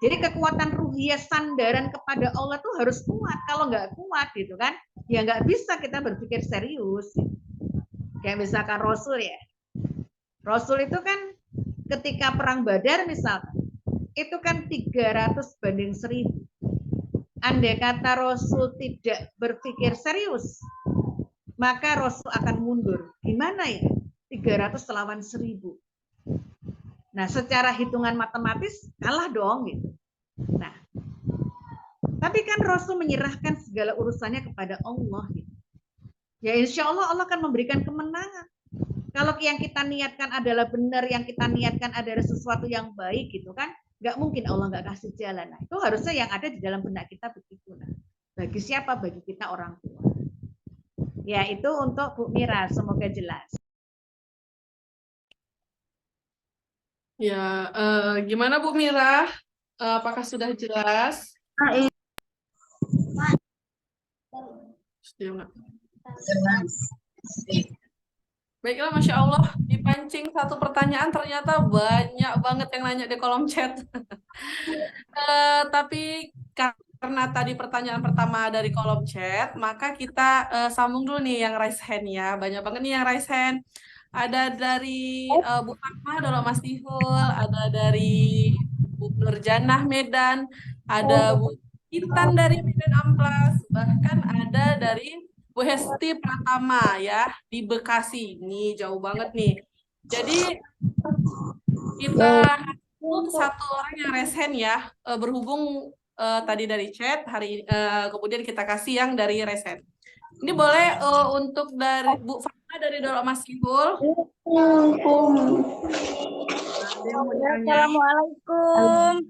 Jadi kekuatan ruhiyah sandaran kepada Allah tuh harus kuat. Kalau nggak kuat gitu kan, ya nggak bisa kita berpikir serius. Kayak misalkan Rasul ya. Rasul itu kan ketika perang Badar misalkan, itu kan 300 banding 1000. Andai kata Rasul tidak berpikir serius, maka Rasul akan mundur. Gimana ya? 300 lawan 1000. Nah, secara hitungan matematis kalah dong gitu. Nah, tapi kan Rasul menyerahkan segala urusannya kepada Allah gitu. Ya insya Allah Allah akan memberikan kemenangan. Kalau yang kita niatkan adalah benar, yang kita niatkan adalah sesuatu yang baik gitu kan, nggak mungkin Allah nggak kasih jalan. Nah, itu harusnya yang ada di dalam benak kita begitu. Nah, bagi siapa? Bagi kita orang tua. Ya, itu untuk Bu Mira, semoga jelas. Ya, gimana Bu Mira? Apakah sudah jelas? Sudah, baiklah, Masya Allah, dipancing satu pertanyaan ternyata banyak banget yang nanya di kolom chat. Tapi karena tadi pertanyaan pertama dari kolom chat, maka kita sambung dulu nih yang raise hand ya. Banyak banget nih yang raise hand. Ada dari Bu Fatma, Dolo Mas Tihul, ada dari Bu Nurjanah Medan, ada Bu Intan dari Medan Amplas, bahkan ada dari Bu Hesti Pratama ya di Bekasi. Ini jauh banget nih. Jadi kita satu orang yang resen ya, berhubung tadi dari chat hari kemudian kita kasih yang dari resen. Ini boleh untuk dari Bu Fatma dari Dolo Mas Kihul. Assalamualaikum.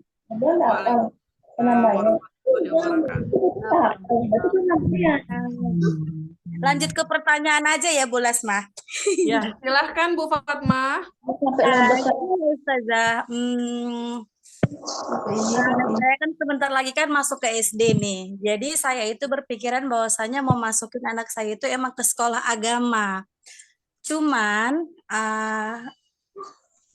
Lanjut ke pertanyaan aja ya, Bu Lasma. Ya, silahkan Bu Fatma. Ustazah, saya kan sebentar lagi kan masuk ke SD nih. Jadi saya itu berpikiran bahwasanya mau masukin anak saya itu emang ke sekolah agama. Cuman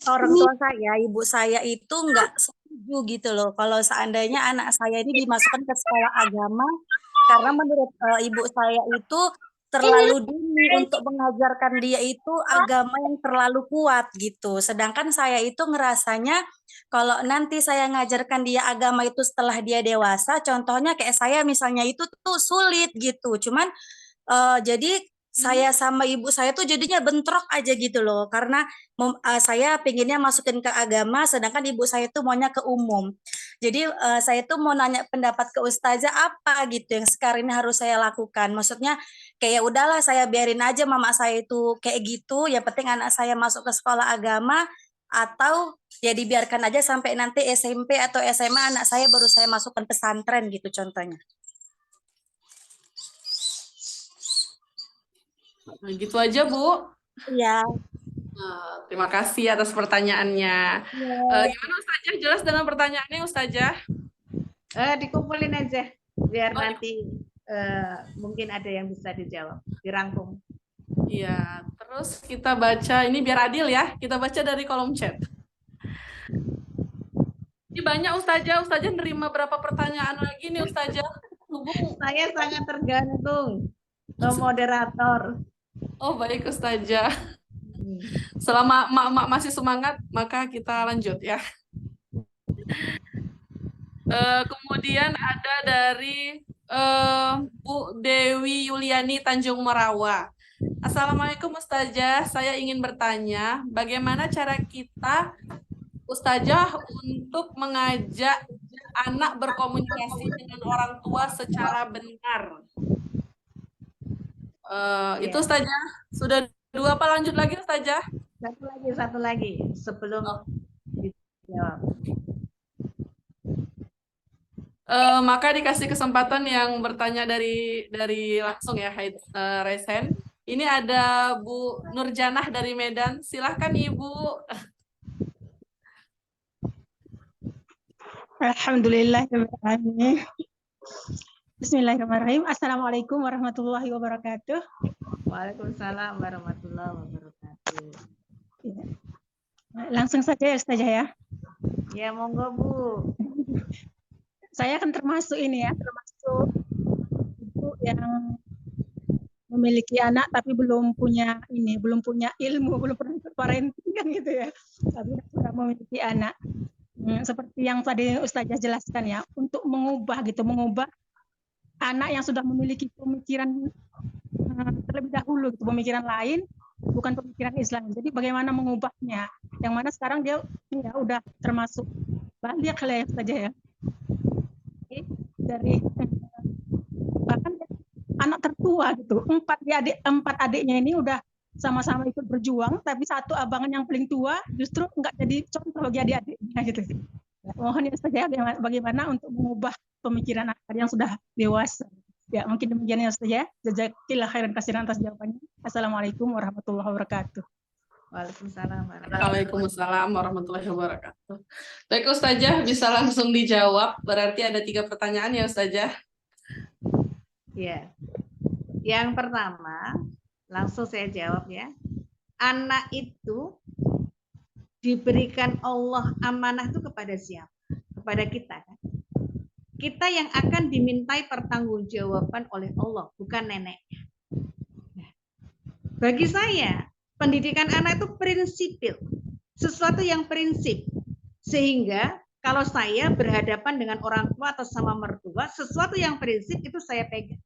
orang tua saya, ibu saya itu nggak setuju gitu loh. Kalau seandainya anak saya ini dimasukkan ke sekolah agama, karena menurut ibu saya itu terlalu dini untuk mengajarkan dia itu agama yang terlalu kuat gitu. Sedangkan saya itu ngerasanya kalau nanti saya ngajarkan dia agama itu setelah dia dewasa, contohnya kayak saya misalnya itu tuh sulit gitu. Cuman jadi saya sama ibu saya tuh jadinya bentrok aja gitu loh, karena saya pengennya masukin ke agama, sedangkan ibu saya tuh maunya ke umum. Jadi saya tuh mau nanya pendapat ke Ustazah apa gitu yang sekarang ini harus saya lakukan. Maksudnya kayak udahlah saya biarin aja mama saya itu kayak gitu, yang penting anak saya masuk ke sekolah agama, atau ya dibiarkan aja sampai nanti SMP atau SMA anak saya baru saya masukkan pesantren gitu contohnya. Nah, gitu aja, Bu. Iya. Terima kasih atas pertanyaannya. Gimana Ustazah? Jelas dengan pertanyaannya Ustazah? Dikumpulin aja. biar Oh, nanti mungkin ada yang bisa dijawab, dirangkum. iya, terus kita baca ini biar adil ya. Kita baca dari kolom chat. Ini banyak Ustazah. Ustazah nerima berapa pertanyaan lagi nih Ustazah? Hubung. Saya sangat tergantung ke moderator. Oh baik Ustazah. Selama mak-mak masih semangat, maka kita lanjut ya. Kemudian ada dari Bu Dewi Yuliani Tanjung Merawa. Assalamualaikum Ustazah, saya ingin bertanya, bagaimana cara kita Ustazah untuk mengajak anak berkomunikasi dengan orang tua secara benar? Itu Iya. Ustazah, sudah 2 apa lanjut lagi Ustazah? Satu lagi sebelum dijawab. Maka dikasih kesempatan yang bertanya dari langsung ya, Resen. Ini ada Bu Nurjanah dari Medan. Silahkan Ibu. Alhamdulillahirrahmanirrahim. Bismillahirrahmanirrahim. Assalamualaikum warahmatullahi wabarakatuh. Waalaikumsalam warahmatullahi wabarakatuh. Ya. Langsung saja ya Ustazah ya. Ya monggo Bu. Saya akan termasuk ini ya, termasuk ibu yang memiliki anak tapi belum punya ilmu, belum pernah ikut parenting kan gitu ya. Tapi sudah memiliki anak. Seperti yang tadi Ustazah jelaskan ya, untuk mengubah anak yang sudah memiliki pemikiran terlebih dahulu, pemikiran lain, bukan pemikiran Islam. Jadi bagaimana mengubahnya? Yang mana sekarang dia ya udah termasuk balik lah ya Ustazah ya. Dari bahkan anak tertua gitu, 4 adiknya ini udah sama-sama ikut berjuang, tapi satu abangan yang paling tua justru nggak jadi contoh bagi adik-adiknya gitu. Mohon ya Ustazah bagaimana untuk mengubah pemikiran anak yang sudah dewasa. Ya mungkin demikian ya Ustazah. Jazakillah khairan kasiran atas jawabannya. Assalamualaikum warahmatullahi wabarakatuh. Waalaikumsalam warahmatullahi wabarakatuh. Baik Ustazah, bisa langsung dijawab. Berarti ada 3 pertanyaan ya Ustazah. Ya. Yang pertama, langsung saya jawab ya. Anak itu diberikan Allah amanah itu kepada siapa? Kepada kita kan? Kita yang akan dimintai pertanggungjawaban oleh Allah, bukan neneknya. Bagi saya, pendidikan anak itu prinsipil, sesuatu yang prinsip. Sehingga kalau saya berhadapan dengan orang tua atau sama mertua, sesuatu yang prinsip itu saya pegang.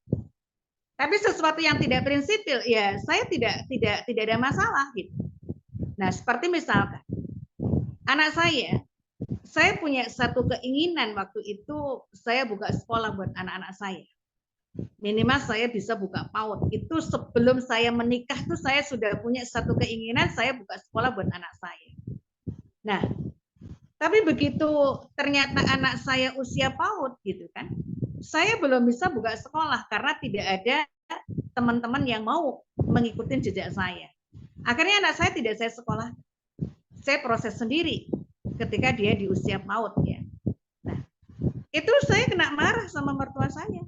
Tapi sesuatu yang tidak prinsipil, ya saya tidak ada masalah gitu. Nah, seperti misalkan anak saya punya satu keinginan waktu itu saya buka sekolah buat anak-anak saya. Minimal saya bisa buka PAUD. Itu sebelum saya menikah tuh saya sudah punya satu keinginan saya buka sekolah buat anak saya. Nah, tapi begitu ternyata anak saya usia PAUD gitu kan, saya belum bisa buka sekolah karena tidak ada teman-teman yang mau mengikuti jejak saya. Akhirnya anak saya tidak saya sekolah. Saya proses sendiri ketika dia di usia PAUD ya. Nah, itu saya kena marah sama mertua saya.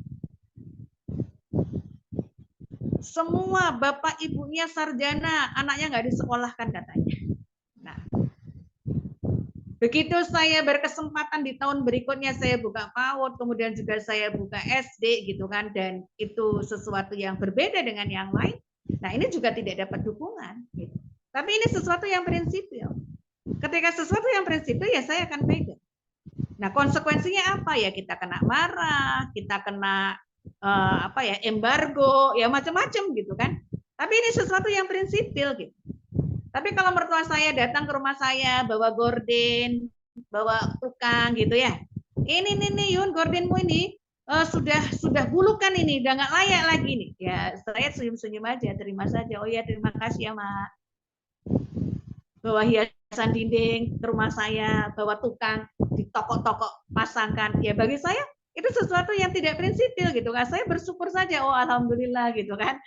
Semua bapak ibunya sarjana, anaknya nggak disekolahkan katanya. Nah, begitu saya berkesempatan di tahun berikutnya saya buka PAUD, kemudian juga saya buka SD gitu kan, dan itu sesuatu yang berbeda dengan yang lain. Nah, ini juga tidak dapat dukungan. Gitu. Tapi ini sesuatu yang prinsipil. Ketika sesuatu yang prinsipil ya saya akan pegang. Nah, konsekuensinya apa ya? Kita kena marah, kita kena embargo, ya macam-macam gitu kan. Tapi ini sesuatu yang prinsipil gitu. Tapi kalau mertua saya datang ke rumah saya bawa gorden, bawa tukang gitu ya. Ini nih Yun, gordenmu ini sudah bulukan ini, udah nggak layak lagi nih. Ya saya senyum-senyum aja, terima saja. Oh ya terima kasih ya Mak. Bawa hiasan dinding ke rumah saya, bawa tukang di toko-toko pasangkan. Ya bagi saya itu sesuatu yang tidak prinsipil gitu kan. Saya bersyukur saja, oh alhamdulillah gitu kan.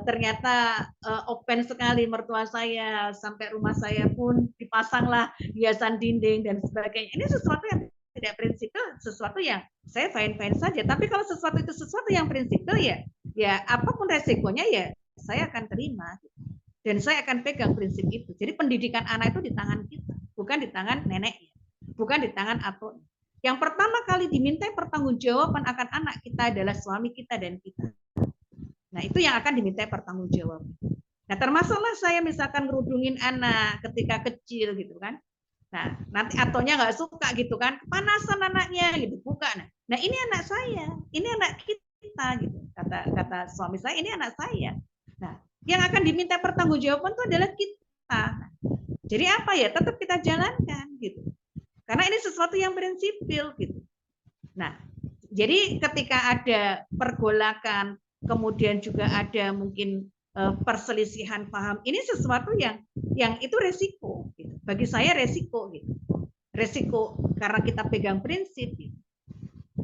Ternyata open sekali mertua saya, sampai rumah saya pun dipasanglah hiasan dinding dan sebagainya. Ini sesuatu yang tidak prinsipil, sesuatu yang saya fine-fine saja. Tapi kalau sesuatu itu sesuatu yang prinsipil, ya apapun resikonya ya saya akan terima. Dan saya akan pegang prinsip itu. Jadi pendidikan anak itu di tangan kita, bukan di tangan neneknya, bukan di tangan atau. Yang pertama kali dimintai pertanggungjawaban akan anak kita adalah suami kita dan kita. Nah, itu yang akan dimintai pertanggungjawaban. Nah, termasuklah saya misalkan ngerudungin anak ketika kecil gitu kan. Nah, nanti atonya nggak suka gitu kan, kepanasan anaknya gitu, buka. Nah, ini anak saya, ini anak kita gitu. Kata suami saya, ini anak saya. Nah, yang akan diminta pertanggungjawaban itu adalah kita. Nah, jadi apa ya? Tetap kita jalankan gitu. Karena ini sesuatu yang prinsipil gitu. Nah, jadi ketika ada pergolakan, kemudian juga ada mungkin perselisihan paham, ini sesuatu yang itu resiko gitu. Bagi saya resiko gitu. Resiko karena kita pegang prinsip gitu.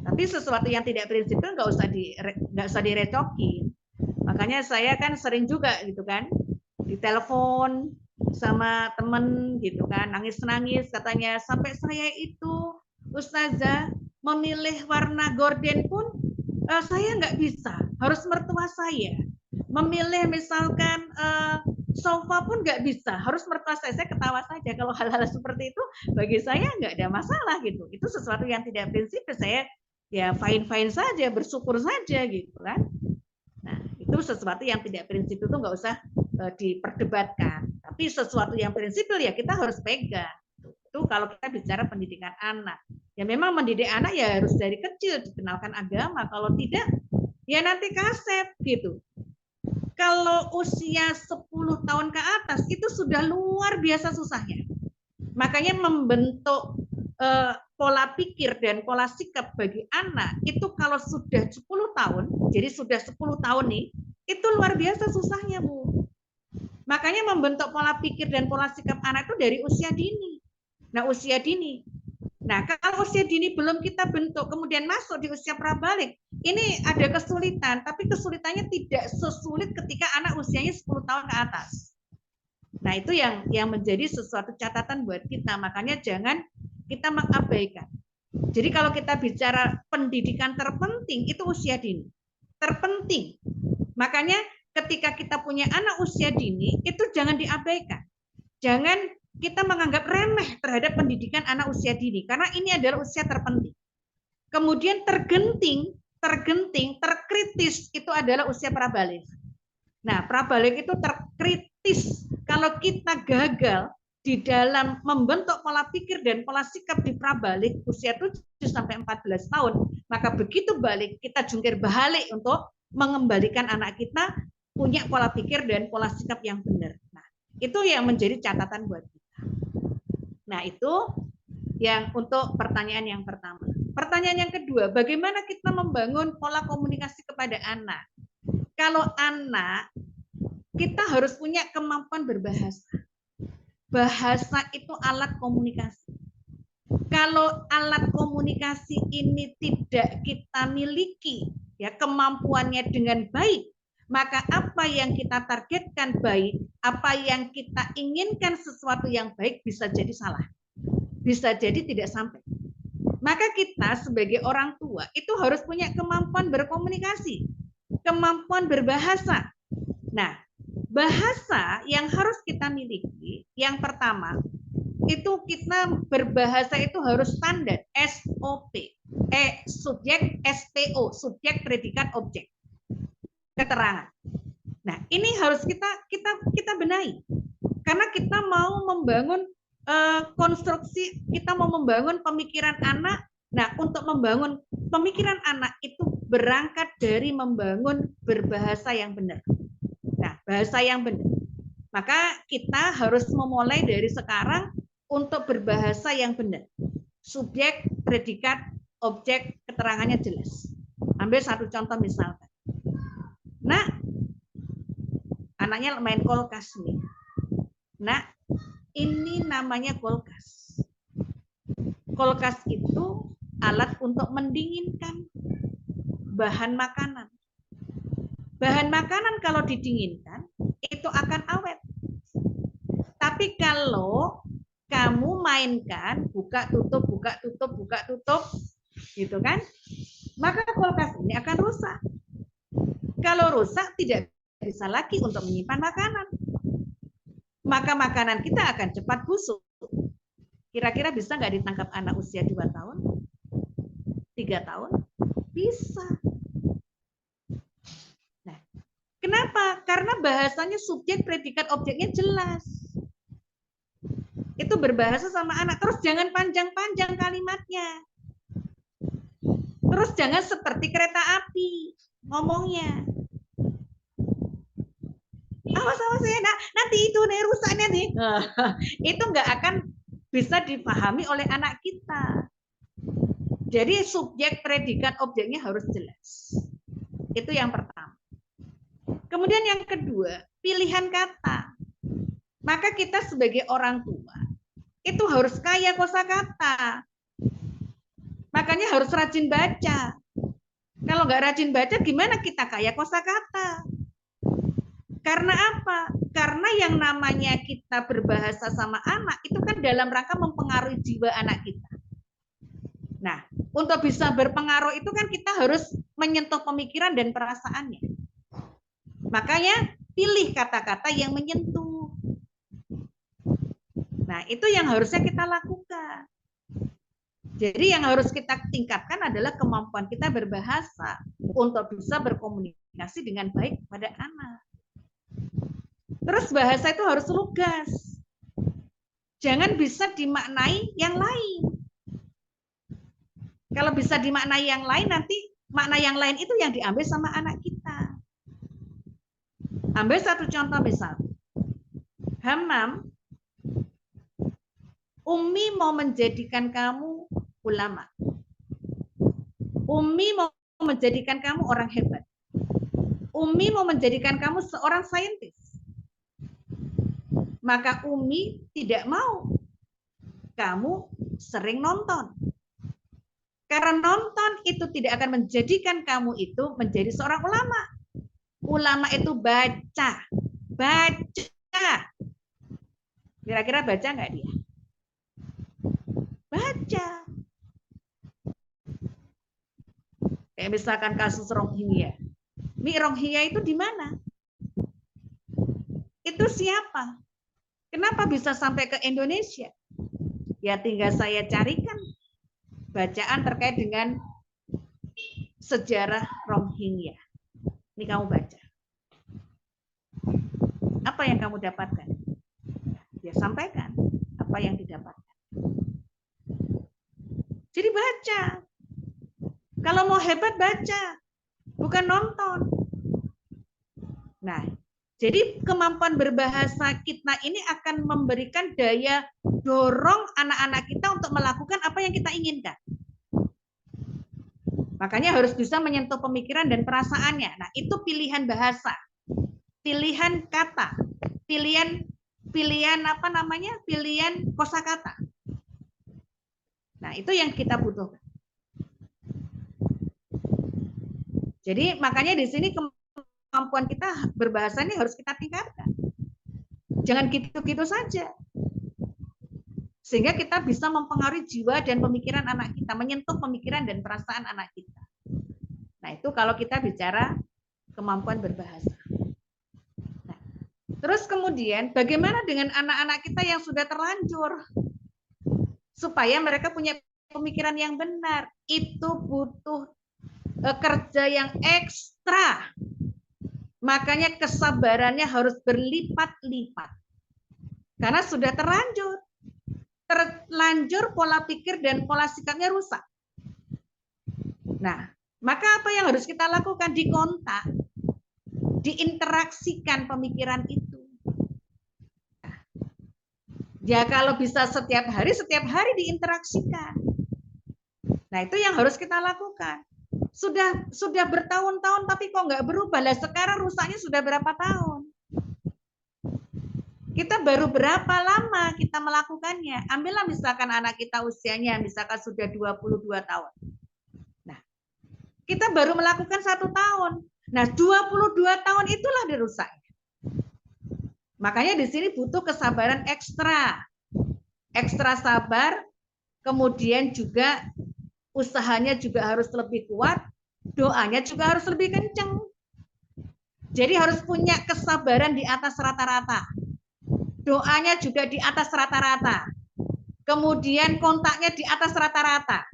Tapi sesuatu yang tidak prinsipil nggak usah direcokin. Makanya saya kan sering juga gitu kan ditelepon sama temen gitu kan, nangis-nangis katanya, sampai saya itu Ustazah memilih warna gorden pun saya nggak bisa, harus mertua saya. Memilih misalkan sofa pun nggak bisa, harus mertua saya. Saya ketawa saja kalau hal-hal seperti itu bagi saya nggak ada masalah gitu. Itu sesuatu yang tidak prinsip, saya ya fine-fine saja, bersyukur saja gitu kan. Nah, itu sesuatu yang tidak prinsip itu nggak usah diperdebatkan. Tapi sesuatu yang prinsipil ya kita harus pegang. Itu kalau kita bicara pendidikan anak. Ya memang mendidik anak ya harus dari kecil dikenalkan agama. Kalau tidak, ya nanti kaset gitu. Kalau usia 10 tahun ke atas itu sudah luar biasa susahnya. Makanya membentuk pola pikir dan pola sikap bagi anak itu kalau sudah 10 tahun, jadi sudah 10 tahun nih, itu luar biasa susahnya, Bu. Makanya membentuk pola pikir dan pola sikap anak itu dari usia dini. Nah, usia dini. Nah, kalau usia dini belum kita bentuk, kemudian masuk di usia prabalik, ini ada kesulitan, tapi kesulitannya tidak sesulit ketika anak usianya 10 tahun ke atas. Nah, itu yang menjadi sesuatu catatan buat kita. Makanya jangan kita mengabaikan. Jadi kalau kita bicara pendidikan terpenting, itu usia dini. Terpenting. Makanya ketika kita punya anak usia dini, itu jangan diabaikan. Jangan kita menganggap remeh terhadap pendidikan anak usia dini, karena ini adalah usia terpenting. Kemudian tergenting, terkritis, itu adalah usia prabalik. Nah, prabalik itu terkritis. Kalau kita gagal di dalam membentuk pola pikir dan pola sikap di prabalik usia 7 sampai 14 tahun, maka begitu balik kita jungkir balik untuk mengembalikan anak kita punya pola pikir dan pola sikap yang benar. Nah, itu yang menjadi catatan buat kita. Nah, itu yang untuk pertanyaan yang pertama. Pertanyaan yang kedua, bagaimana kita membangun pola komunikasi kepada anak? Kalau anak, kita harus punya kemampuan berbahasa. Bahasa itu alat komunikasi. Kalau alat komunikasi ini tidak kita miliki, ya kemampuannya dengan baik, maka apa yang kita targetkan baik, apa yang kita inginkan sesuatu yang baik bisa jadi salah. Bisa jadi tidak sampai. Maka kita sebagai orang tua itu harus punya kemampuan berkomunikasi, kemampuan berbahasa. Nah, bahasa yang harus kita miliki, yang pertama, itu kita berbahasa itu harus standar, SOP, subjek, SPO, subjek, predikat, objek, keterangan. Nah, ini harus kita benahi, karena kita mau membangun konstruksi, kita mau membangun pemikiran anak. Nah, untuk membangun pemikiran anak itu berangkat dari membangun berbahasa yang benar. Nah, bahasa yang benar. Maka kita harus memulai dari sekarang untuk berbahasa yang benar. Subjek, predikat, objek, keterangannya jelas. Ambil satu contoh misalkan. Nah, anaknya main kulkas nih. Nah, ini namanya kulkas. Kulkas itu alat untuk mendinginkan bahan makanan. Bahan makanan kalau didinginkan itu akan awet. Tapi kalau kamu mainkan buka tutup, gitu kan? Maka kulkas ini akan rusak. Kalau rusak tidak bisa lagi untuk menyimpan makanan. Maka makanan kita akan cepat busuk. Kira-kira bisa nggak ditangkap anak usia 2 tahun? 3 tahun? Bisa. Nah, kenapa? Karena bahasanya subjek, predikat, objeknya jelas. Itu berbahasa sama anak. Terus jangan panjang-panjang kalimatnya. Terus jangan seperti kereta api ngomongnya. Awas ya, nanti itu nih rusaknya nih. Itu nggak akan bisa dipahami oleh anak kita. Jadi subjek, predikat, objeknya harus jelas. Itu yang pertama. Kemudian yang kedua, pilihan kata. Maka kita sebagai orang tua itu harus kaya kosakata. Makanya harus rajin baca. Kalau nggak rajin baca, gimana kita kaya kosakata? Karena apa? Karena yang namanya kita berbahasa sama anak itu kan dalam rangka mempengaruhi jiwa anak kita. Nah, untuk bisa berpengaruh itu kan kita harus menyentuh pemikiran dan perasaannya. Makanya pilih kata-kata yang menyentuh. Nah, itu yang harusnya kita lakukan. Jadi yang harus kita tingkatkan adalah kemampuan kita berbahasa untuk bisa berkomunikasi dengan baik pada anak. Terus bahasa itu harus lugas. Jangan bisa dimaknai yang lain. Kalau bisa dimaknai yang lain, nanti makna yang lain itu yang diambil sama anak kita. Ambil satu contoh misal. Hammam, Umi mau menjadikan kamu ulama. Umi mau menjadikan kamu orang hebat. Umi mau menjadikan kamu seorang saintis. Maka Umi tidak mau kamu sering nonton. Karena nonton itu tidak akan menjadikan kamu itu menjadi seorang ulama. Ulama itu baca. Baca. Kira-kira baca nggak dia? Baca. Kayak misalkan kasus Rohingya. Rohingya itu di mana? Itu siapa? Kenapa bisa sampai ke Indonesia? Ya tinggal saya carikan bacaan terkait dengan sejarah Rohingya. Ini kamu baca. Apa yang kamu dapatkan? Ya sampaikan apa yang didapatkan. Jadi baca. Kalau mau hebat baca, bukan nonton. Nah, jadi kemampuan berbahasa kita ini akan memberikan daya dorong anak-anak kita untuk melakukan apa yang kita inginkan. Makanya harus bisa menyentuh pemikiran dan perasaannya. Nah, itu pilihan bahasa, pilihan kata, pilihan apa namanya? Pilihan kosakata. Nah, itu yang kita butuhkan. Jadi makanya di sini kemampuan kita berbahasa ini harus kita tingkatkan. Jangan gitu-gitu saja. Sehingga kita bisa mempengaruhi jiwa dan pemikiran anak kita, menyentuh pemikiran dan perasaan anak kita. Nah, itu kalau kita bicara kemampuan berbahasa. Nah, terus kemudian bagaimana dengan anak-anak kita yang sudah terlanjur? Supaya mereka punya pemikiran yang benar. Itu butuh kerja yang ekstra. Makanya kesabarannya harus berlipat-lipat. Karena sudah terlanjur. Terlanjur pola pikir dan pola sikapnya rusak. Nah, maka apa yang harus kita lakukan? Dikontak, diinteraksikan pemikiran itu. Nah, ya kalau bisa setiap hari diinteraksikan. Nah, itu yang harus kita lakukan. Sudah bertahun-tahun tapi kok nggak berubah. Lah sekarang rusaknya sudah berapa tahun? Kita baru berapa lama kita melakukannya? Ambillah misalkan anak kita usianya misalkan sudah 22 tahun. Nah, kita baru melakukan 1 tahun. Nah, 22 tahun itulah dirusaknya. Makanya di sini butuh kesabaran ekstra. ekstra sabar, kemudian juga usahanya juga harus lebih kuat, doanya juga harus lebih kenceng. Jadi harus punya kesabaran di atas rata-rata. Doanya juga di atas rata-rata. Kemudian kontaknya di atas rata-rata.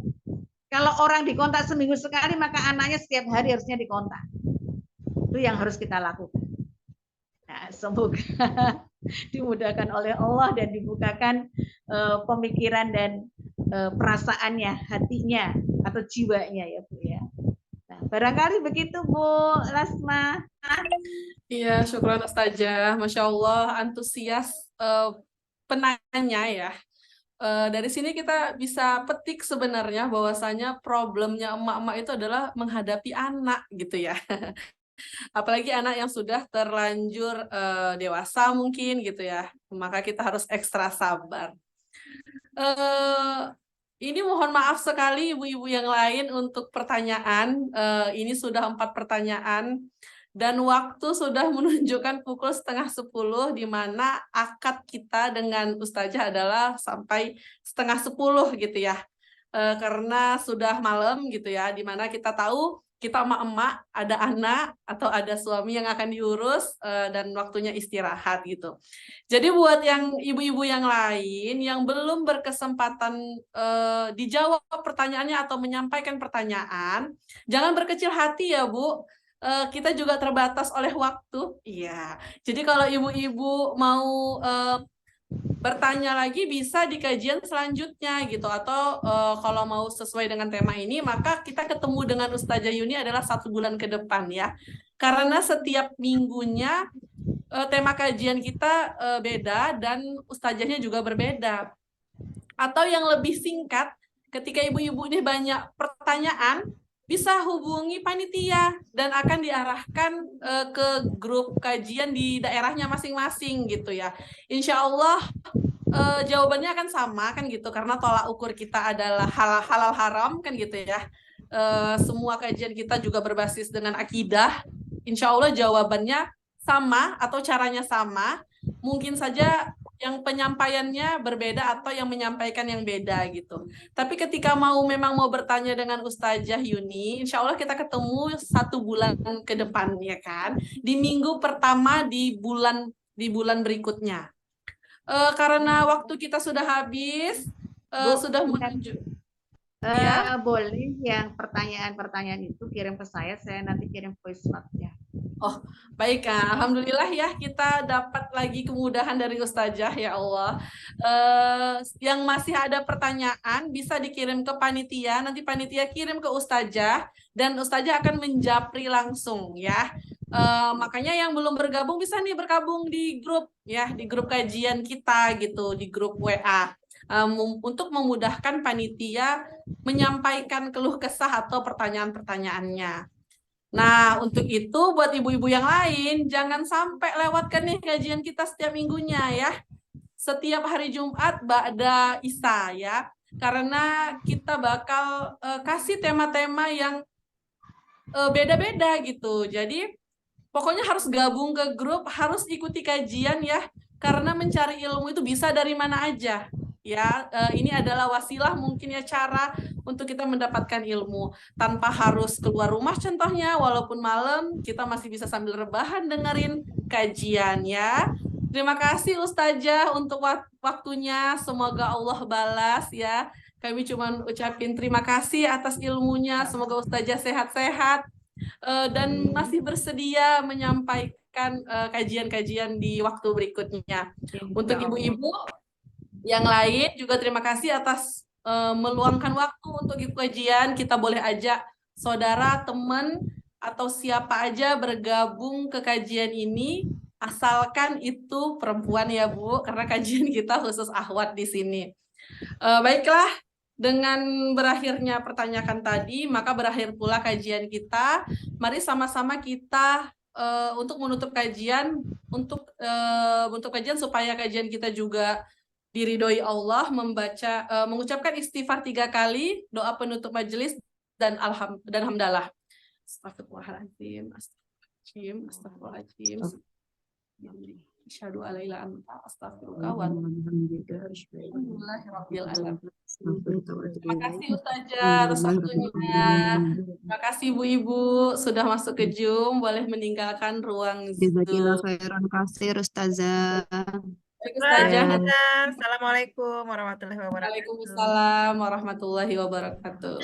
Kalau orang dikontak seminggu sekali, maka anaknya setiap hari harusnya dikontak. Itu yang harus kita lakukan. Nah, semoga dimudahkan oleh Allah dan dibukakan pemikiran dan perasaannya, hatinya atau jiwanya ya Bu ya. Nah, barangkali begitu Bu Lasma. Iya, syukran Ustazah. Masya Allah, antusias penanya ya. Dari sini kita bisa petik sebenarnya bahwasanya problemnya emak-emak itu adalah menghadapi anak gitu ya. Apalagi anak yang sudah terlanjur dewasa mungkin gitu ya. Maka kita harus ekstra sabar. Ini mohon maaf sekali ibu-ibu yang lain untuk pertanyaan. Ini sudah 4 pertanyaan. Dan waktu sudah menunjukkan pukul 9:30, di mana akad kita dengan Ustazah adalah sampai 9:30 gitu ya. Karena sudah malam gitu ya, di mana kita tahu kita emak-emak, ada anak atau ada suami yang akan diurus dan waktunya istirahat gitu. Jadi buat yang ibu-ibu yang lain yang belum berkesempatan dijawab pertanyaannya atau menyampaikan pertanyaan, jangan berkecil hati ya Bu. Kita juga terbatas oleh waktu. Iya. Jadi kalau ibu-ibu mau bertanya lagi bisa di kajian selanjutnya gitu, atau kalau mau sesuai dengan tema ini maka kita ketemu dengan Ustazah Yuni adalah 1 bulan ke depan ya. Karena setiap minggunya tema kajian kita beda dan ustazahnya juga berbeda. Atau yang lebih singkat, ketika ibu-ibu ini banyak pertanyaan, bisa hubungi panitia dan akan diarahkan ke grup kajian di daerahnya masing-masing gitu ya. Insya Allah jawabannya akan sama kan gitu, karena tolak ukur kita adalah halal haram kan gitu ya. Semua kajian kita juga berbasis dengan akidah. Insya Allah jawabannya sama atau caranya sama. Mungkin saja yang penyampaiannya berbeda atau yang menyampaikan yang beda gitu. Tapi ketika memang mau bertanya dengan Ustazah Yuni, insya Allah kita ketemu 1 bulan ke depan ya kan, di minggu pertama di bulan berikutnya. Karena waktu kita sudah habis, sudah menuju. Ya? Boleh yang pertanyaan-pertanyaan itu kirim ke saya nanti kirim voice note-nya. Oh, baik. Alhamdulillah ya kita dapat lagi kemudahan dari Ustazah ya Allah. Yang masih ada pertanyaan bisa dikirim ke panitia, nanti panitia kirim ke Ustazah dan Ustazah akan menjapri langsung ya. Makanya yang belum bergabung bisa nih bergabung di grup ya, di grup kajian kita gitu, di grup WA. Untuk memudahkan panitia menyampaikan keluh kesah atau pertanyaan-pertanyaannya. Nah, untuk itu buat ibu-ibu yang lain, jangan sampai lewatkan nih kajian kita setiap minggunya ya. Setiap hari Jumat ba'da Isya ya. Karena kita bakal kasih tema-tema yang beda-beda gitu. Jadi pokoknya harus gabung ke grup, harus ikuti kajian ya. Karena mencari ilmu itu bisa dari mana aja. Ya, ini adalah wasilah mungkin ya, cara untuk kita mendapatkan ilmu tanpa harus keluar rumah contohnya, walaupun malam kita masih bisa sambil rebahan dengerin kajian ya. Terima kasih Ustazah untuk waktunya, semoga Allah balas ya. Kami cuma ucapin terima kasih atas ilmunya, semoga Ustazah sehat-sehat dan masih bersedia menyampaikan kajian-kajian di waktu berikutnya. Untuk ibu-ibu yang lain juga terima kasih atas meluangkan waktu untuk ikut kajian. Kita boleh ajak saudara, teman, atau siapa aja bergabung ke kajian ini, asalkan itu perempuan ya Bu, karena kajian kita khusus akhwat di sini. Baiklah, dengan berakhirnya pertanyaan tadi, maka berakhir pula kajian kita. Mari sama-sama kita untuk menutup kajian, untuk kajian supaya kajian kita juga diridhoi Allah, mengucapkan istighfar 3 kali, doa penutup majelis dan hamdalah. Astagfirullahaladzim, astagfirullahaladzim, astagfirullahaladzim. Asyhadu alla ilaha illa anta astaghfiruka wa atubu ilaik. Alhamdulillahirabbil alamin. Terima kasih Ustazah atas waktunya. Terima kasih Ibu-ibu sudah masuk ke Zoom, boleh meninggalkan ruang Jazakallah Zoom. khairan kasir Ustazah. Baik Ustazah. Assalamualaikum warahmatullahi wabarakatuh. Waalaikumsalam warahmatullahi wabarakatuh.